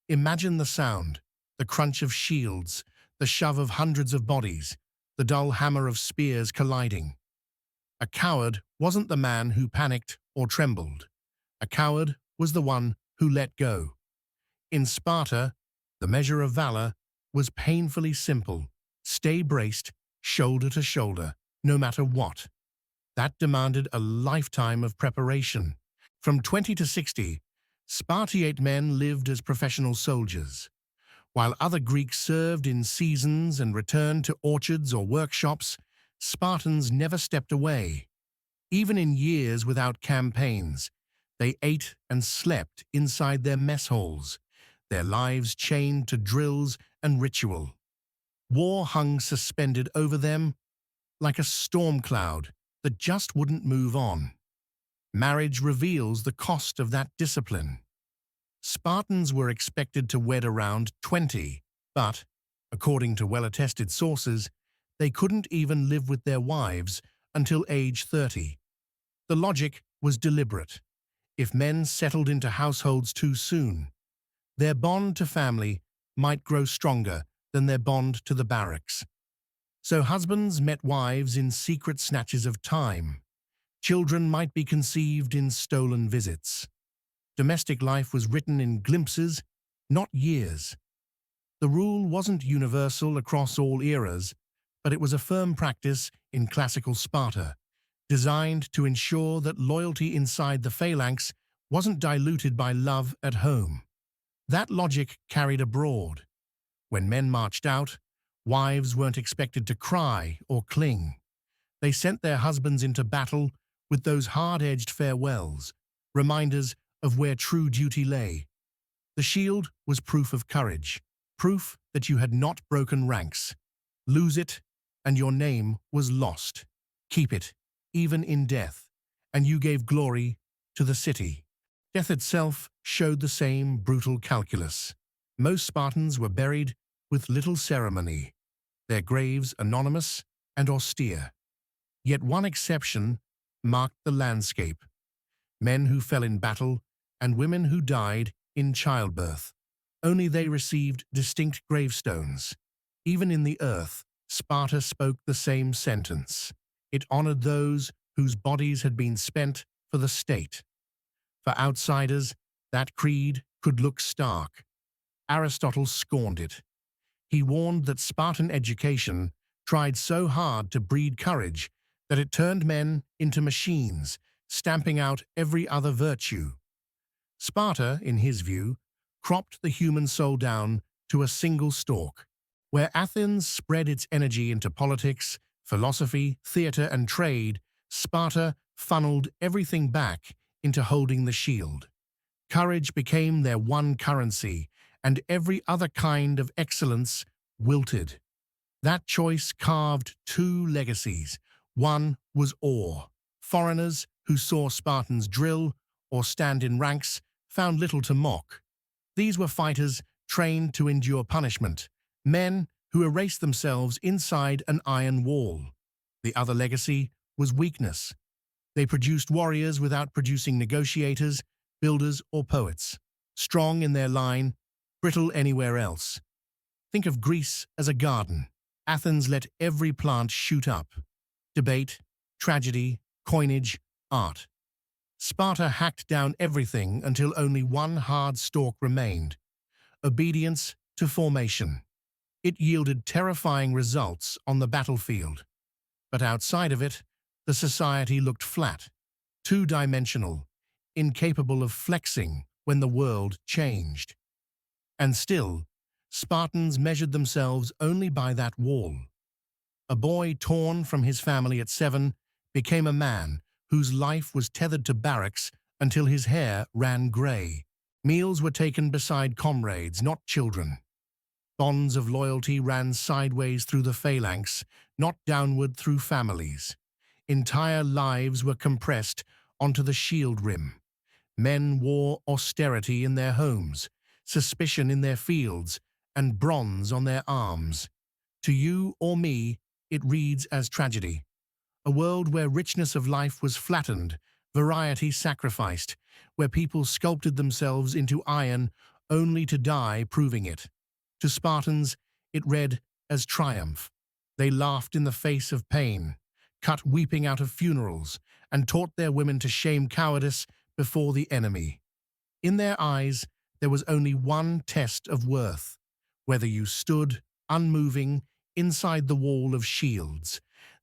S1: Imagine the sound, the crunch of shields, the shove of hundreds of bodies, the dull hammer of spears colliding. A coward wasn't the man who panicked or trembled. A coward was the one who let go. In Sparta, the measure of valor was painfully simple. Stay braced, shoulder to shoulder, no matter what. That demanded a lifetime of preparation. From 20 to 60, Spartiate men lived as professional soldiers. While other Greeks served in seasons and returned to orchards or workshops, Spartans never stepped away. Even in years without campaigns, they ate and slept inside their mess halls, their lives chained to drills and ritual. War hung suspended over them like a storm cloud that just wouldn't move on. Marriage reveals the cost of that discipline. Spartans were expected to wed around 20, but According to well-attested sources, they couldn't even live with their wives until age 30. The logic was deliberate. If men settled into households too soon, their bond to family might grow stronger than their bond to the barracks. So husbands met wives in secret snatches of time. Children might be conceived in stolen visits. Domestic life was written in glimpses, not years. The rule wasn't universal across all eras, but it was a firm practice in classical Sparta, designed to ensure that loyalty inside the phalanx wasn't diluted by love at home. That logic carried abroad. When men marched out, wives weren't expected to cry or cling. They sent their husbands into battle with those hard-edged farewells, reminders of where true duty lay. The shield was proof of courage, proof that you had not broken ranks. Lose it, and your name was lost. Keep it, even in death, and you gave glory to the city. Death itself showed the same brutal calculus. Most Spartans were buried with little ceremony, their graves anonymous and austere. Yet one exception marked the landscape: men who fell in battle and women who died in childbirth. Only they received distinct gravestones. Even in the earth, Sparta spoke the same sentence. It honored those whose bodies had been spent for the state. For outsiders, that creed could look stark. Aristotle scorned it. He warned that Spartan education tried so hard to breed courage that it turned men into machines, stamping out every other virtue. Sparta, in his view, cropped the human soul down to a single stalk. Where Athens spread its energy into politics, philosophy, theater, and trade, Sparta funneled everything back into holding the shield. Courage became their one currency, and every other kind of excellence wilted. That choice carved two legacies. One was awe. Foreigners who saw Spartans drill or stand in ranks found little to mock. These were fighters trained to endure punishment, men who erased themselves inside an iron wall. The other legacy was weakness. They produced warriors without producing negotiators, builders, or poets. Strong in their line, brittle anywhere else. Think of Greece as a garden. Athens let every plant shoot up. Debate, tragedy, coinage, art. Sparta hacked down everything until only one hard stalk remained: obedience to formation. It yielded terrifying results on the battlefield. But outside of it, the society looked flat, two-dimensional, incapable of flexing when the world changed. And still, Spartans measured themselves only by that wall. A boy torn from his family at 7 became a man whose life was tethered to barracks until his hair ran grey. Meals were taken beside comrades, not children. Bonds of loyalty ran sideways through the phalanx, not downward through families. Entire lives were compressed onto the shield rim. Men wore austerity in their homes, suspicion in their fields, and bronze on their arms. To you or me, it reads as tragedy. A world where richness of life was flattened, variety sacrificed, where people sculpted themselves into iron only to die proving it. To Spartans, it read as triumph. They laughed in the face of pain, cut weeping out of funerals, and taught their women to shame cowardice before the enemy. In their eyes, there was only one test of worth: whether you stood, unmoving, inside the wall of shields.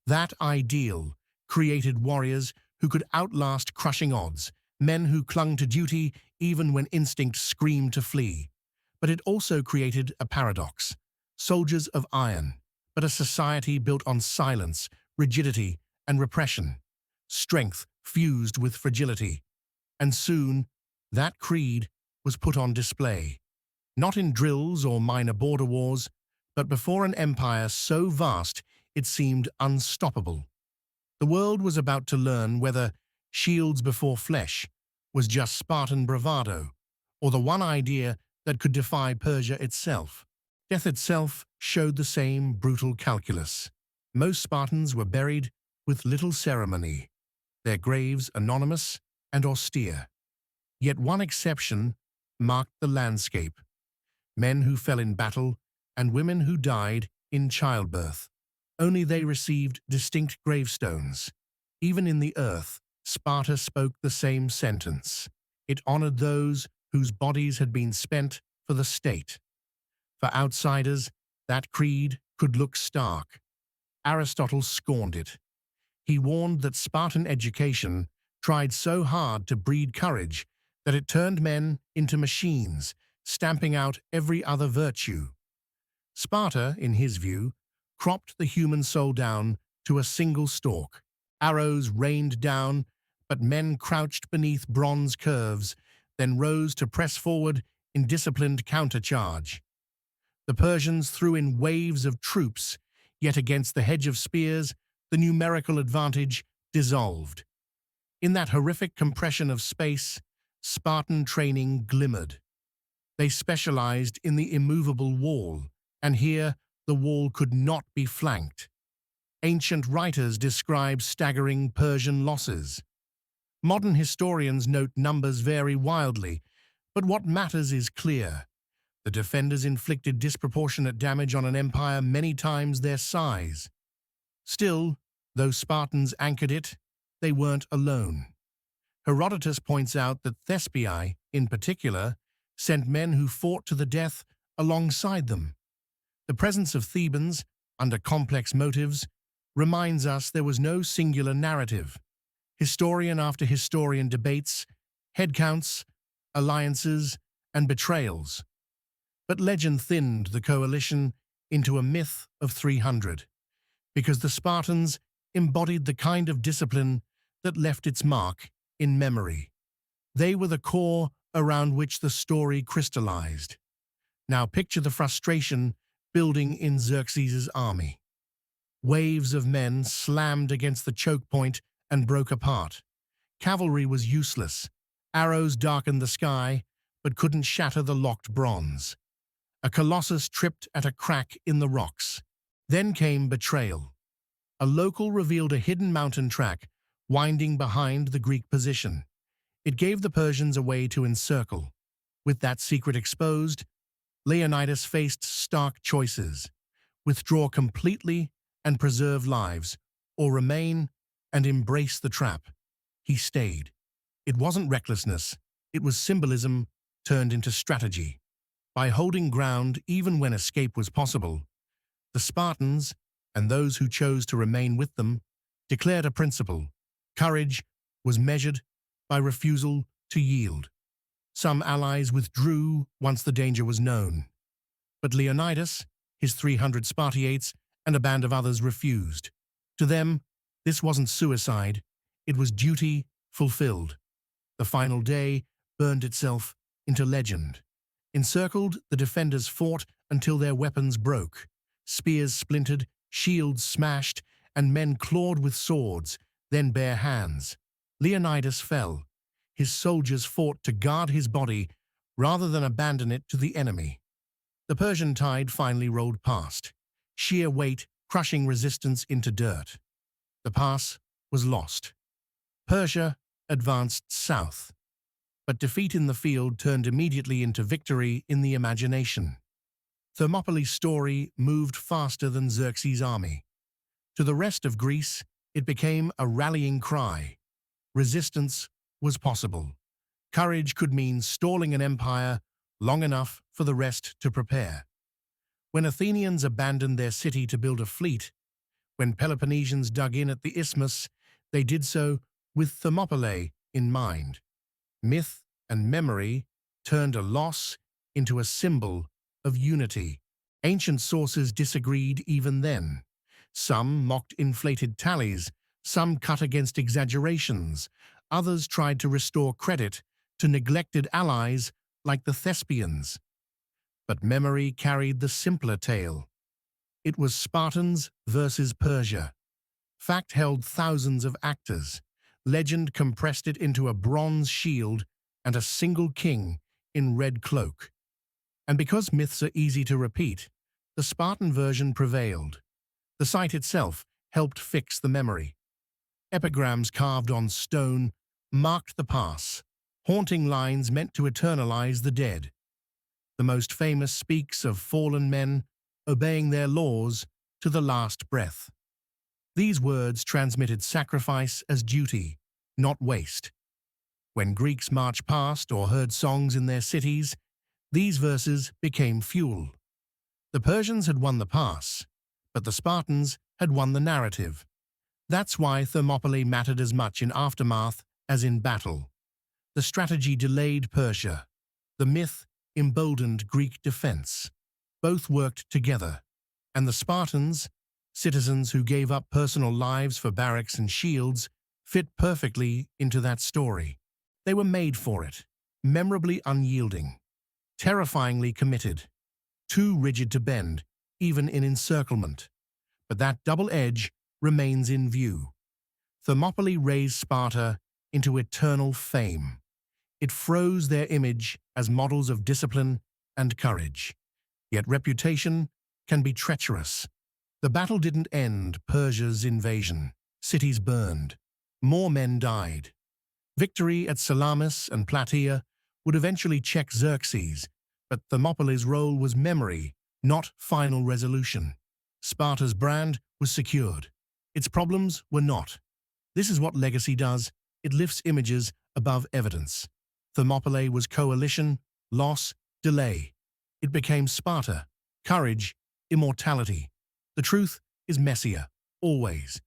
S1: That ideal created warriors who could outlast crushing odds, men who clung to duty even when instinct screamed to flee. But it also created a paradox: soldiers of iron, but a society built on silence, rigidity, and repression. Strength fused with fragility. And soon, that creed was put on display. Not in drills or minor border wars, but before an empire so vast it seemed unstoppable. The world was about to learn whether shields before flesh was just Spartan bravado, or the one idea that could defy Persia itself. Death itself showed the same brutal calculus. Most Spartans were buried with little ceremony, their graves anonymous and austere. Yet one exception marked the landscape: men who fell in battle and women who died in childbirth. Only they received distinct gravestones. Even in the earth, Sparta spoke the same sentence. It honored those whose bodies had been spent for the state. For outsiders, that creed could look stark. Aristotle scorned it. He warned that Spartan education tried so hard to breed courage that it turned men into machines, stamping out every other virtue. Sparta, in his view, cropped the human soul down to a single stalk. Arrows rained down, but men crouched beneath bronze curves, then rose to press forward in disciplined countercharge. The Persians threw in waves of troops, yet against the hedge of spears, the numerical advantage dissolved. In that horrific compression of space, Spartan training glimmered. They specialized in the immovable wall, and here the wall could not be flanked. Ancient writers describe staggering Persian losses. Modern historians note numbers vary wildly, but what matters is clear. The defenders inflicted disproportionate damage on an empire many times their size. Still, though Spartans anchored it, they weren't alone. Herodotus points out that Thespiae, in particular, sent men who fought to the death alongside them. The presence of Thebans, under complex motives, reminds us there was no singular narrative. Historian after historian debates headcounts, alliances, and betrayals. But legend thinned the coalition into a myth of 300, because the Spartans embodied the kind of discipline that left its mark in memory. They were the core around which the story crystallized. Now picture the frustration building in Xerxes' army. Waves of men slammed against the choke point and broke apart. Cavalry was useless. Arrows darkened the sky, but couldn't shatter the locked bronze. A colossus tripped at a crack in the rocks. Then came betrayal. A local revealed a hidden mountain track winding behind the Greek position. It gave the Persians a way to encircle. With that secret exposed, Leonidas faced stark choices: withdraw completely and preserve lives, or remain and embrace the trap. He stayed. It wasn't recklessness, it was symbolism turned into strategy. By holding ground even when escape was possible, the Spartans, and those who chose to remain with them, declared a principle: courage was measured by refusal to yield. Some allies withdrew once the danger was known. But Leonidas, his 300 Spartiates, and a band of others refused. To them, this wasn't suicide, it was duty fulfilled. The final day burned itself into legend. Encircled, the defenders fought until their weapons broke. Spears splintered, shields smashed, and men clawed with swords, then bare hands. Leonidas fell. His soldiers fought to guard his body rather than abandon it to the enemy. The Persian tide finally rolled past, sheer weight crushing resistance into dirt. The pass was lost. Persia advanced south, but defeat in the field turned immediately into victory in the imagination. Thermopylae's story moved faster than Xerxes' army. To the rest of Greece, it became a rallying cry. Resistance was possible. Courage could mean stalling an empire long enough for the rest to prepare. When Athenians abandoned their city to build a fleet, when Peloponnesians dug in at the isthmus, they did so with Thermopylae in mind. Myth and memory turned a loss into a symbol of unity. Ancient sources disagreed even then. Some mocked inflated tallies, some cut against exaggerations, others tried to restore credit to neglected allies like the Thespians. But memory carried the simpler tale. It was Spartans versus Persia. Fact held thousands of actors. Legend compressed it into a bronze shield and a single king in red cloak. And because myths are easy to repeat, the Spartan version prevailed. The site itself helped fix the memory. Epigrams carved on stone marked the pass, haunting lines meant to eternalize the dead. The most famous speaks of fallen men obeying their laws to the last breath. These words transmitted sacrifice as duty, not waste. When Greeks marched past or heard songs in their cities, these verses became fuel. The Persians had won the pass, but the Spartans had won the narrative. That's why Thermopylae mattered as much in aftermath as in battle. The strategy delayed Persia. The myth emboldened Greek defense. Both worked together, and the Spartans, citizens who gave up personal lives for barracks and shields, fit perfectly into that story. They were made for it, memorably unyielding, terrifyingly committed, too rigid to bend, even in encirclement. But that double edge remains in view. Thermopylae raised Sparta into eternal fame. It froze their image as models of discipline and courage. Yet reputation can be treacherous. The battle didn't end Persia's invasion. Cities burned. More men died. Victory at Salamis and Plataea would eventually check Xerxes, but Thermopylae's role was memory, not final resolution. Sparta's brand was secured. Its problems were not. This is what legacy does. It lifts images above evidence. Thermopylae was coalition, loss, delay. It became Sparta, courage, immortality. The truth is messier, always.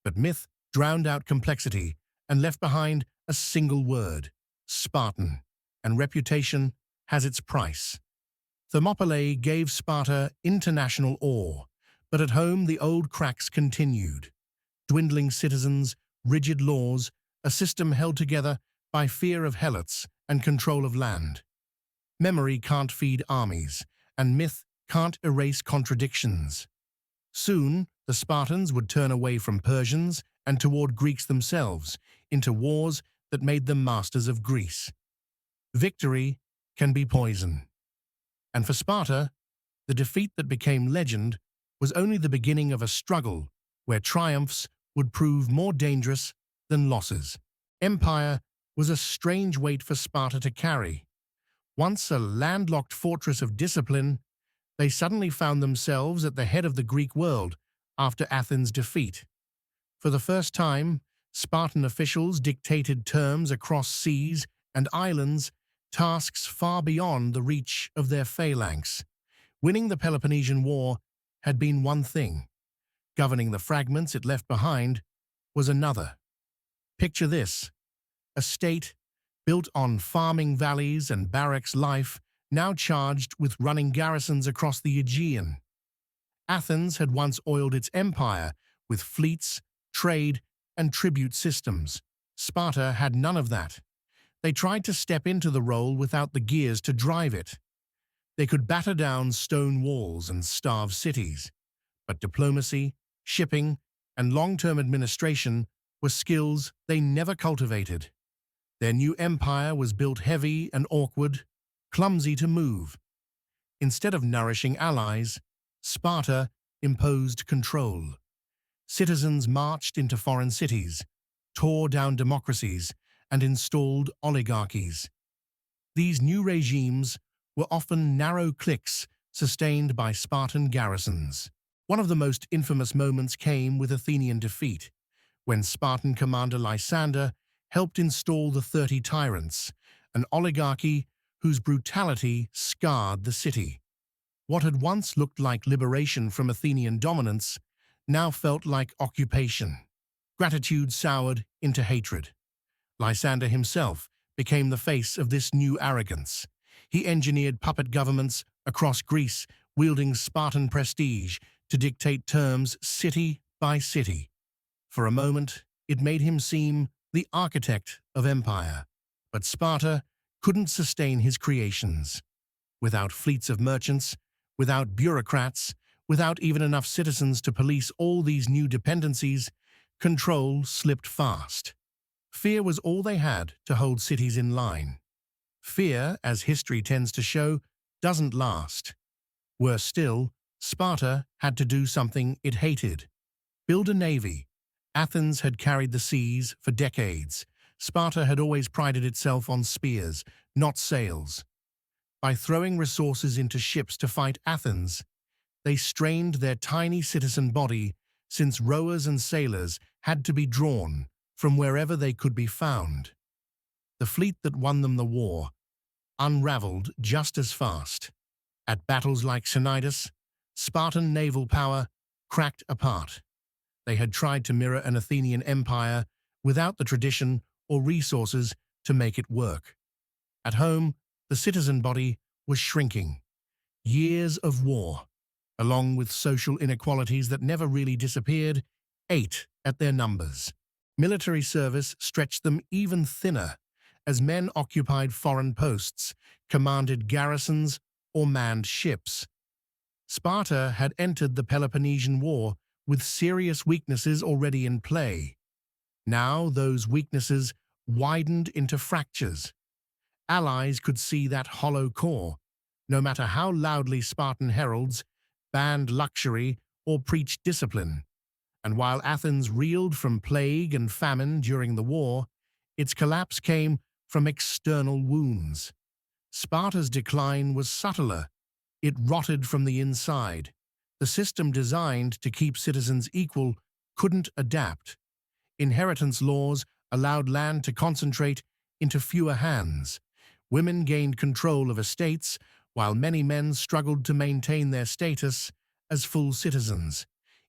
S1: But myth drowned out complexity and left behind a single word, Spartan, and reputation has its price. Thermopylae gave Sparta international awe, but at home the old cracks continued. Dwindling citizens, rigid laws, a system held together by fear of helots and control of land. Memory can't feed armies, and myth can't erase contradictions. Soon, the Spartans would turn away from Persians and toward Greeks themselves, into wars that made them masters of Greece. Victory can be poison. And for Sparta, the defeat that became legend was only the beginning of a struggle where triumphs would prove more dangerous than losses. Empire was a strange weight for Sparta to carry. Once a landlocked fortress of discipline, they suddenly found themselves at the head of the Greek world after Athens' defeat. For the first time, Spartan officials dictated terms across seas and islands, tasks far beyond the reach of their phalanx. Winning the Peloponnesian War had been one thing. Governing the fragments it left behind was another. Picture this: a state built on farming valleys and barracks life, now charged with running garrisons across the Aegean. Athens had once oiled its empire with fleets, trade, and tribute systems. Sparta had none of that. They tried to step into the role without the gears to drive it. They could batter down stone walls and starve cities, but diplomacy, shipping, and long-term administration were skills they never cultivated. Their new empire was built heavy and awkward, clumsy to move. Instead of nourishing allies, Sparta imposed control. Citizens marched into foreign cities, tore down democracies, and installed oligarchies. These new regimes were often narrow cliques sustained by Spartan garrisons. One of the most infamous moments came with Athenian defeat, when Spartan commander Lysander helped install the 30 Tyrants, an oligarchy whose brutality scarred the city. What had once looked like liberation from Athenian dominance now felt like occupation. Gratitude soured into hatred. Lysander himself became the face of this new arrogance. He engineered puppet governments across Greece, wielding Spartan prestige to dictate terms city by city. For a moment, it made him seem the architect of empire. But Sparta couldn't sustain his creations. Without fleets of merchants, without bureaucrats, without even enough citizens to police all these new dependencies, control slipped fast. Fear was all they had to hold cities in line. Fear, as history tends to show, doesn't last. Worse still, Sparta had to do something it hated: build a navy. Athens had carried the seas for decades. Sparta had always prided itself on spears, not sails. By throwing resources into ships to fight Athens, they strained their tiny citizen body, since rowers and sailors had to be drawn from wherever they could be found. The fleet that won them the war unraveled just as fast. At battles like Cnidus, Spartan naval power cracked apart. They had tried to mirror an Athenian empire without the tradition or resources to make it work. At home, the citizen body was shrinking. Years of war, along with social inequalities that never really disappeared, ate at their numbers. Military service stretched them even thinner, as men occupied foreign posts, commanded garrisons, or manned ships. Sparta had entered the Peloponnesian War with serious weaknesses already in play. Now those weaknesses widened into fractures. Allies could see that hollow core, no matter how loudly Spartan heralds banned luxury or preached discipline. And while Athens reeled from plague and famine during the war, its collapse came from external wounds. Sparta's decline was subtler. It rotted from the inside. The system designed to keep citizens equal couldn't adapt. Inheritance laws allowed land to concentrate into fewer hands. Women gained control of estates, while many men struggled to maintain their status as full citizens.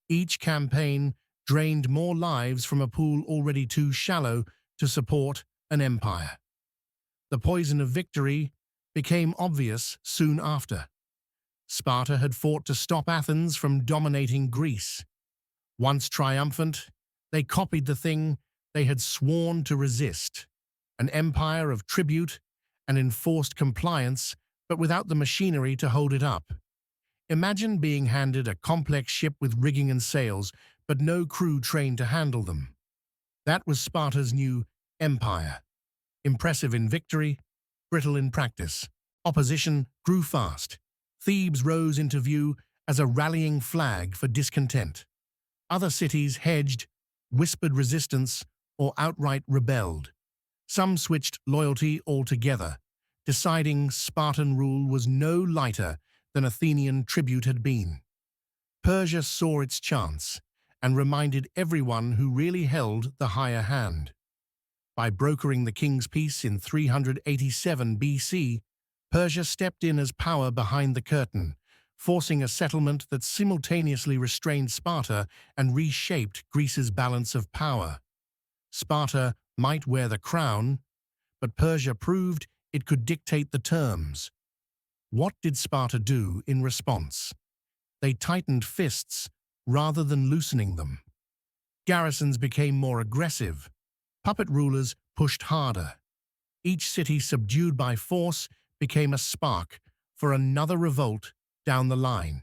S1: Each campaign drained more lives from a pool already too shallow to support an empire. The poison of victory became obvious soon after. Sparta had fought to stop Athens from dominating Greece. Once triumphant, they copied the thing they had sworn to resist: an empire of tribute and enforced compliance, but without the machinery to hold it up. Imagine being handed a complex ship with rigging and sails, but no crew trained to handle them. That was Sparta's new empire. Impressive in victory, brittle in practice. Opposition grew fast. Thebes rose into view as a rallying flag for discontent. Other cities hedged, whispered resistance, or outright rebelled. Some switched loyalty altogether, deciding Spartan rule was no lighter than Athenian tribute had been. Persia saw its chance and reminded everyone who really held the higher hand. By brokering the king's peace in 387 BC, Persia stepped in as power behind the curtain, forcing a settlement that simultaneously restrained Sparta and reshaped Greece's balance of power. Sparta might wear the crown, but Persia proved it could dictate the terms. What did Sparta do in response? They tightened fists rather than loosening them. Garrisons became more aggressive. Puppet rulers pushed harder. Each city subdued by force became a spark for another revolt down the line.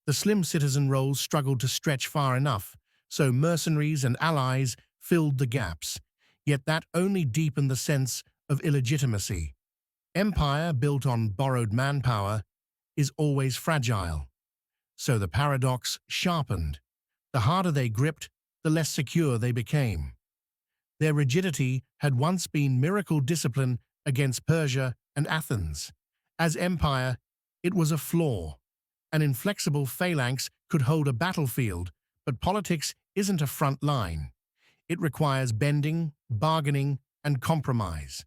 S1: The slim citizen rolls struggled to stretch far enough, so mercenaries and allies filled the gaps, yet that only deepened the sense of illegitimacy. Empire built on borrowed manpower is always fragile. So the paradox sharpened. The harder they gripped, the less secure they became. Their rigidity had once been miracle discipline against Persia and Athens. As empire, it was a flaw. An inflexible phalanx could hold a battlefield, but politics isn't a front line. It requires bending, bargaining, and compromise.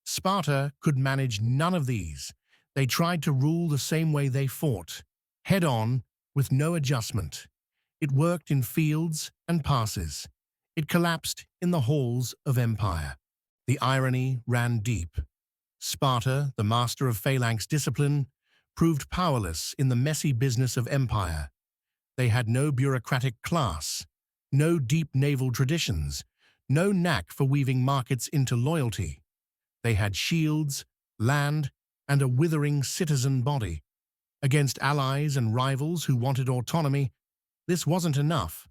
S1: Sparta could manage none of these. They tried to rule the same way they fought, head-on, with no adjustment. It worked in fields and passes. It collapsed in the halls of empire. The irony ran deep. Sparta, the master of phalanx discipline, proved powerless in the messy business of empire. They had no bureaucratic class, no deep naval traditions, no knack for weaving markets into loyalty. They had shields, land, and a withering citizen body. Against allies and rivals who wanted autonomy, this wasn't enough.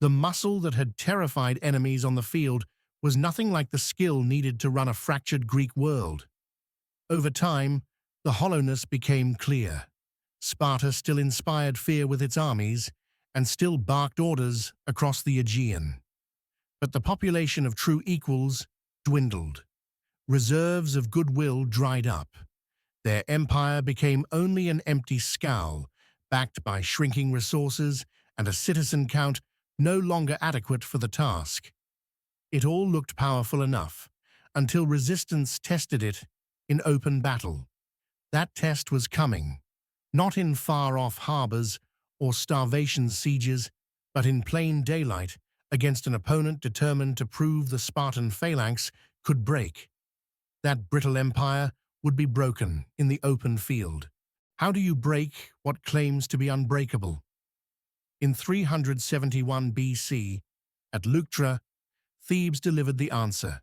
S1: The muscle that had terrified enemies on the field was nothing like the skill needed to run a fractured Greek world. Over time, the hollowness became clear. Sparta still inspired fear with its armies and still barked orders across the Aegean. But the population of true equals dwindled. Reserves of goodwill dried up. Their empire became only an empty scowl, backed by shrinking resources and a citizen count no longer adequate for the task. It all looked powerful enough, until resistance tested it in open battle. That test was coming, not in far-off harbors or starvation sieges, but in plain daylight against an opponent determined to prove the Spartan phalanx could break. That brittle empire would be broken in the open field. How do you break what claims to be unbreakable? In 371 BC, at Leuctra, Thebes delivered the answer.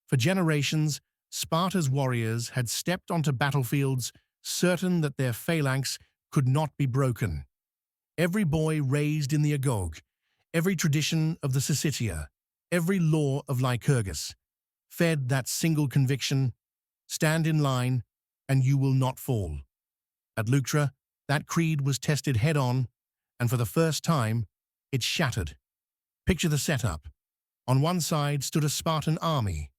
S1: For generations, Sparta's warriors had stepped onto battlefields certain that their phalanx could not be broken. Every boy raised in the agoge, every tradition of the Syssitia, every law of Lycurgus, fed that single conviction: stand in line, and you will not fall. At Leuctra, that creed was tested head-on, and for the first time, it shattered. Picture the setup. On one side stood a Spartan army,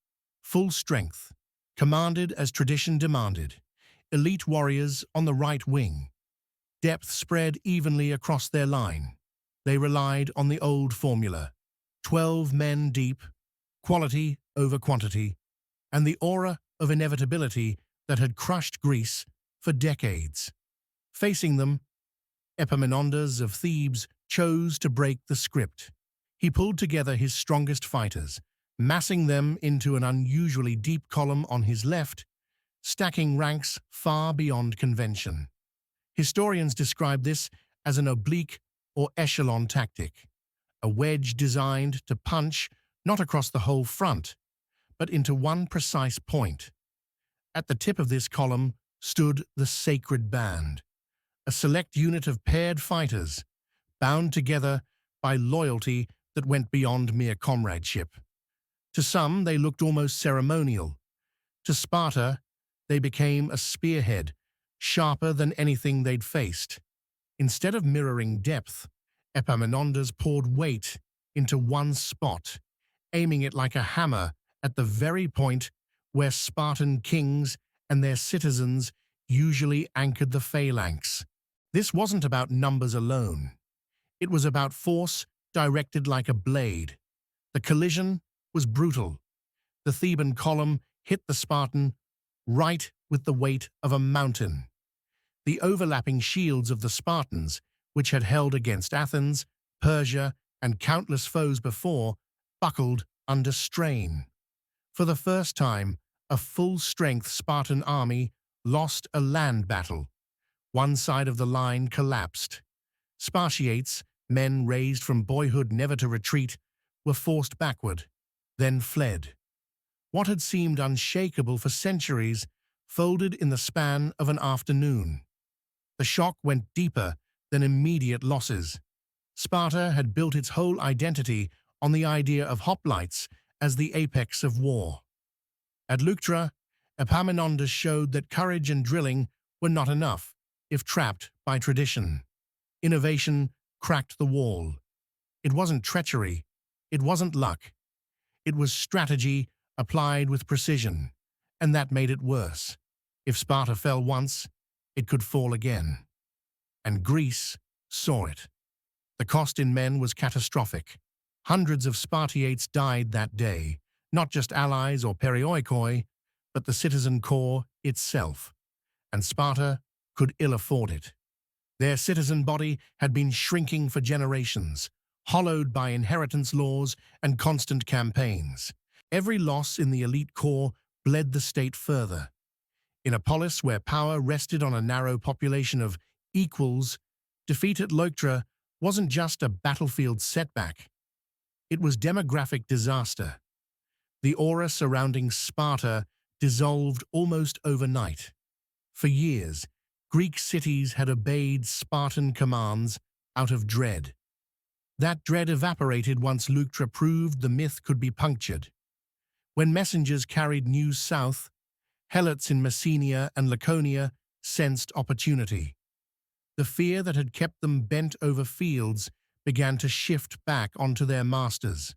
S1: full strength, commanded as tradition demanded, elite warriors on the right wing. Depth spread evenly across their line. They relied on the old formula: 12 men deep, quality over quantity, and the aura of inevitability that had crushed Greece for decades. Facing them, Epaminondas of Thebes chose to break the script. He pulled together his strongest fighters, massing them into an unusually deep column on his left, stacking ranks far beyond convention. Historians describe this as an oblique or echelon tactic, a wedge designed to punch not across the whole front, but into one precise point. At the tip of this column stood the Sacred Band, a select unit of paired fighters, bound together by loyalty that went beyond mere comradeship. To some, they looked almost ceremonial. To Sparta, they became a spearhead, sharper than anything they'd faced. Instead of mirroring depth, Epaminondas poured weight into one spot, aiming it like a hammer at the very point where Spartan kings and their citizens usually anchored the phalanx. This wasn't about numbers alone. It was about force directed like a blade. The collision was brutal. The Theban column hit the Spartan right with the weight of a mountain. The overlapping shields of the Spartans, which had held against Athens, Persia, and countless foes before, buckled under strain. For the first time, a full-strength Spartan army lost a land battle. One side of the line collapsed. Spartiates, men raised from boyhood never to retreat, were forced backward, then fled. What had seemed unshakable for centuries folded in the span of an afternoon. The shock went deeper than immediate losses. Sparta had built its whole identity on the idea of hoplites as the apex of war. At Leuctra, Epaminondas showed that courage and drilling were not enough if trapped by tradition. Innovation cracked the wall. It wasn't treachery. It wasn't luck. It was strategy applied with precision, and that made it worse. If Sparta fell once, it could fall again. And Greece saw it. The cost in men was catastrophic. Hundreds of Spartiates died that day, not just allies or perioikoi, but the citizen core itself. And Sparta could ill afford it. Their citizen body had been shrinking for generations, hollowed by inheritance laws and constant campaigns. Every loss in the elite core bled the state further. In a polis where power rested on a narrow population of equals, defeat at Leuctra wasn't just a battlefield setback. It was demographic disaster. The aura surrounding Sparta dissolved almost overnight. For years, Greek cities had obeyed Spartan commands out of dread. That dread evaporated once Leuctra proved the myth could be punctured. When messengers carried news south, helots in Messenia and Laconia sensed opportunity. The fear that had kept them bent over fields began to shift back onto their masters.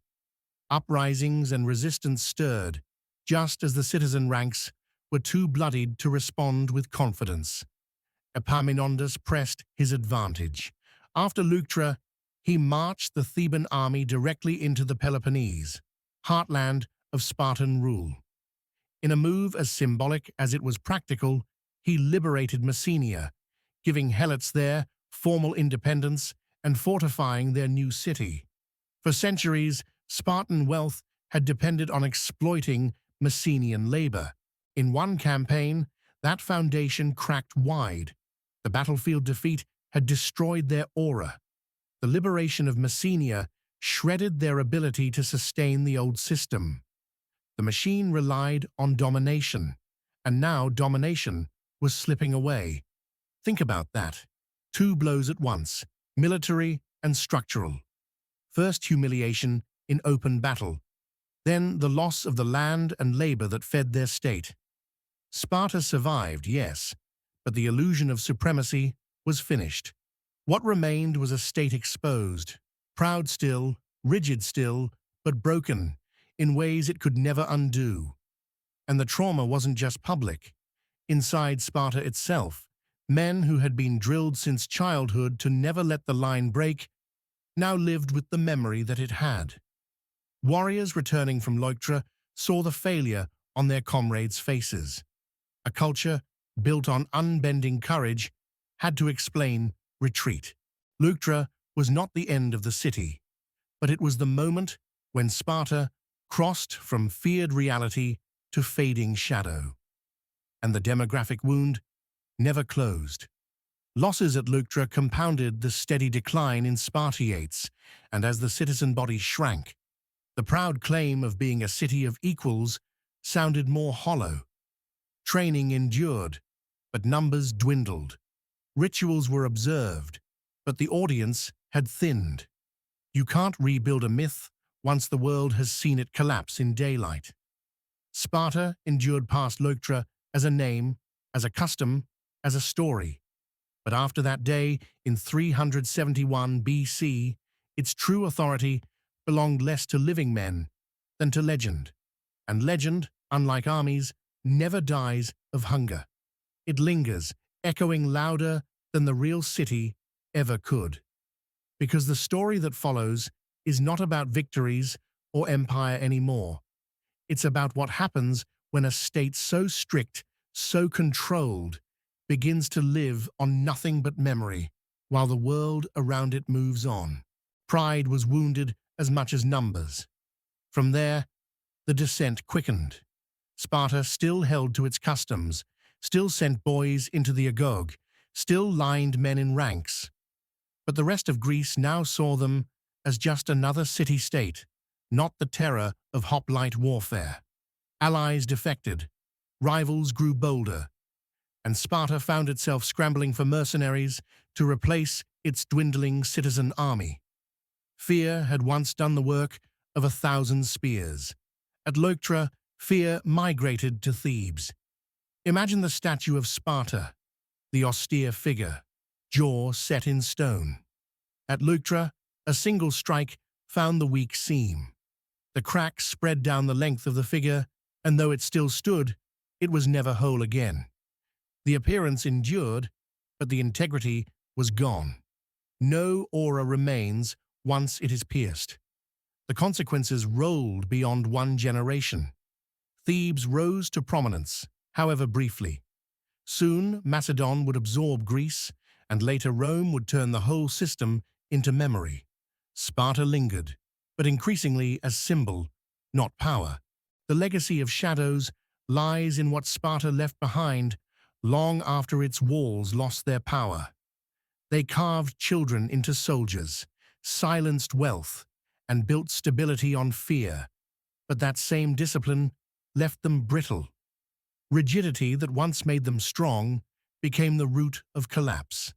S1: Uprisings and resistance stirred, just as the citizen ranks were too bloodied to respond with confidence. Epaminondas pressed his advantage. After Leuctra, he marched the Theban army directly into the Peloponnese, heartland of Spartan rule. In a move as symbolic as it was practical, he liberated Messenia, giving Helots there formal independence and fortifying their new city. For centuries, Spartan wealth had depended on exploiting Messenian labor. In one campaign, that foundation cracked wide. The battlefield defeat had destroyed their aura. The liberation of Messenia shredded their ability to sustain the old system. The machine relied on domination, and now domination was slipping away. Think about that. Two blows at once, military and structural. First humiliation in open battle, then the loss of the land and labor that fed their state. Sparta survived, yes, but the illusion of supremacy was finished. What remained was a state exposed, proud still, rigid still, but broken in ways it could never undo. And the trauma wasn't just public. Inside Sparta itself, men who had been drilled since childhood to never let the line break now lived with the memory that it had. Warriors returning from Leuctra saw the failure on their comrades' faces. A culture built on unbending courage had to explain retreat. Leuctra was not the end of the city, but it was the moment when Sparta crossed from feared reality to fading shadow. And the demographic wound never closed. Losses at Leuctra compounded the steady decline in Spartiates, and as the citizen body shrank, the proud claim of being a city of equals sounded more hollow. Training endured, but numbers dwindled. Rituals were observed, but the audience had thinned. You can't rebuild a myth once the world has seen it collapse in daylight. Sparta endured past Leuctra as a name, as a custom, as a story. But after that day, in 371 BC, its true authority belonged less to living men than to legend. And legend, unlike armies, never dies of hunger. It lingers, echoing louder than the real city ever could. Because the story that follows is not about victories or empire anymore. It's about what happens when a state so strict, so controlled, begins to live on nothing but memory, while the world around it moves on. Pride was wounded as much as numbers. From there, the descent quickened. Sparta still held to its customs, still sent boys into the agoge, still lined men in ranks. But the rest of Greece now saw them as just another city-state, not the terror of hoplite warfare. Allies defected, rivals grew bolder, and Sparta found itself scrambling for mercenaries to replace its dwindling citizen army. Fear had once done the work of 1,000 spears. At Leuctra, fear migrated to Thebes. Imagine the statue of Sparta, the austere figure, jaw set in stone. At Leuctra, a single strike found the weak seam. The crack spread down the length of the figure, and though it still stood, it was never whole again. The appearance endured, but the integrity was gone. No aura remains once it is pierced. The consequences rolled beyond one generation. Thebes rose to prominence, however briefly. Soon, Macedon would absorb Greece, and later Rome would turn the whole system into memory. Sparta lingered, but increasingly as symbol, not power. The legacy of shadows lies in what Sparta left behind long after its walls lost their power. They carved children into soldiers, silenced wealth, and built stability on fear. But that same discipline left them brittle. Rigidity that once made them strong became the root of collapse.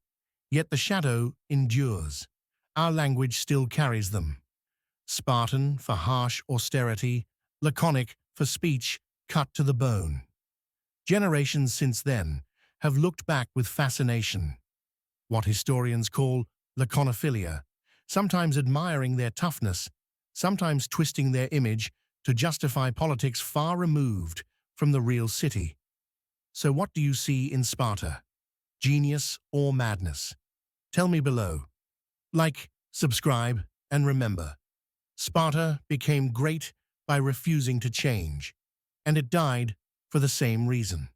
S1: Yet the shadow endures. Our language still carries them. Spartan for harsh austerity, laconic for speech cut to the bone. Generations since then have looked back with fascination. what historians call laconophilia, sometimes admiring their toughness, sometimes twisting their image to justify politics far removed from the real city. So what do you see in Sparta? Genius or madness? Tell me below. Like, subscribe, and remember, Sparta became great by refusing to change, and it died for the same reason.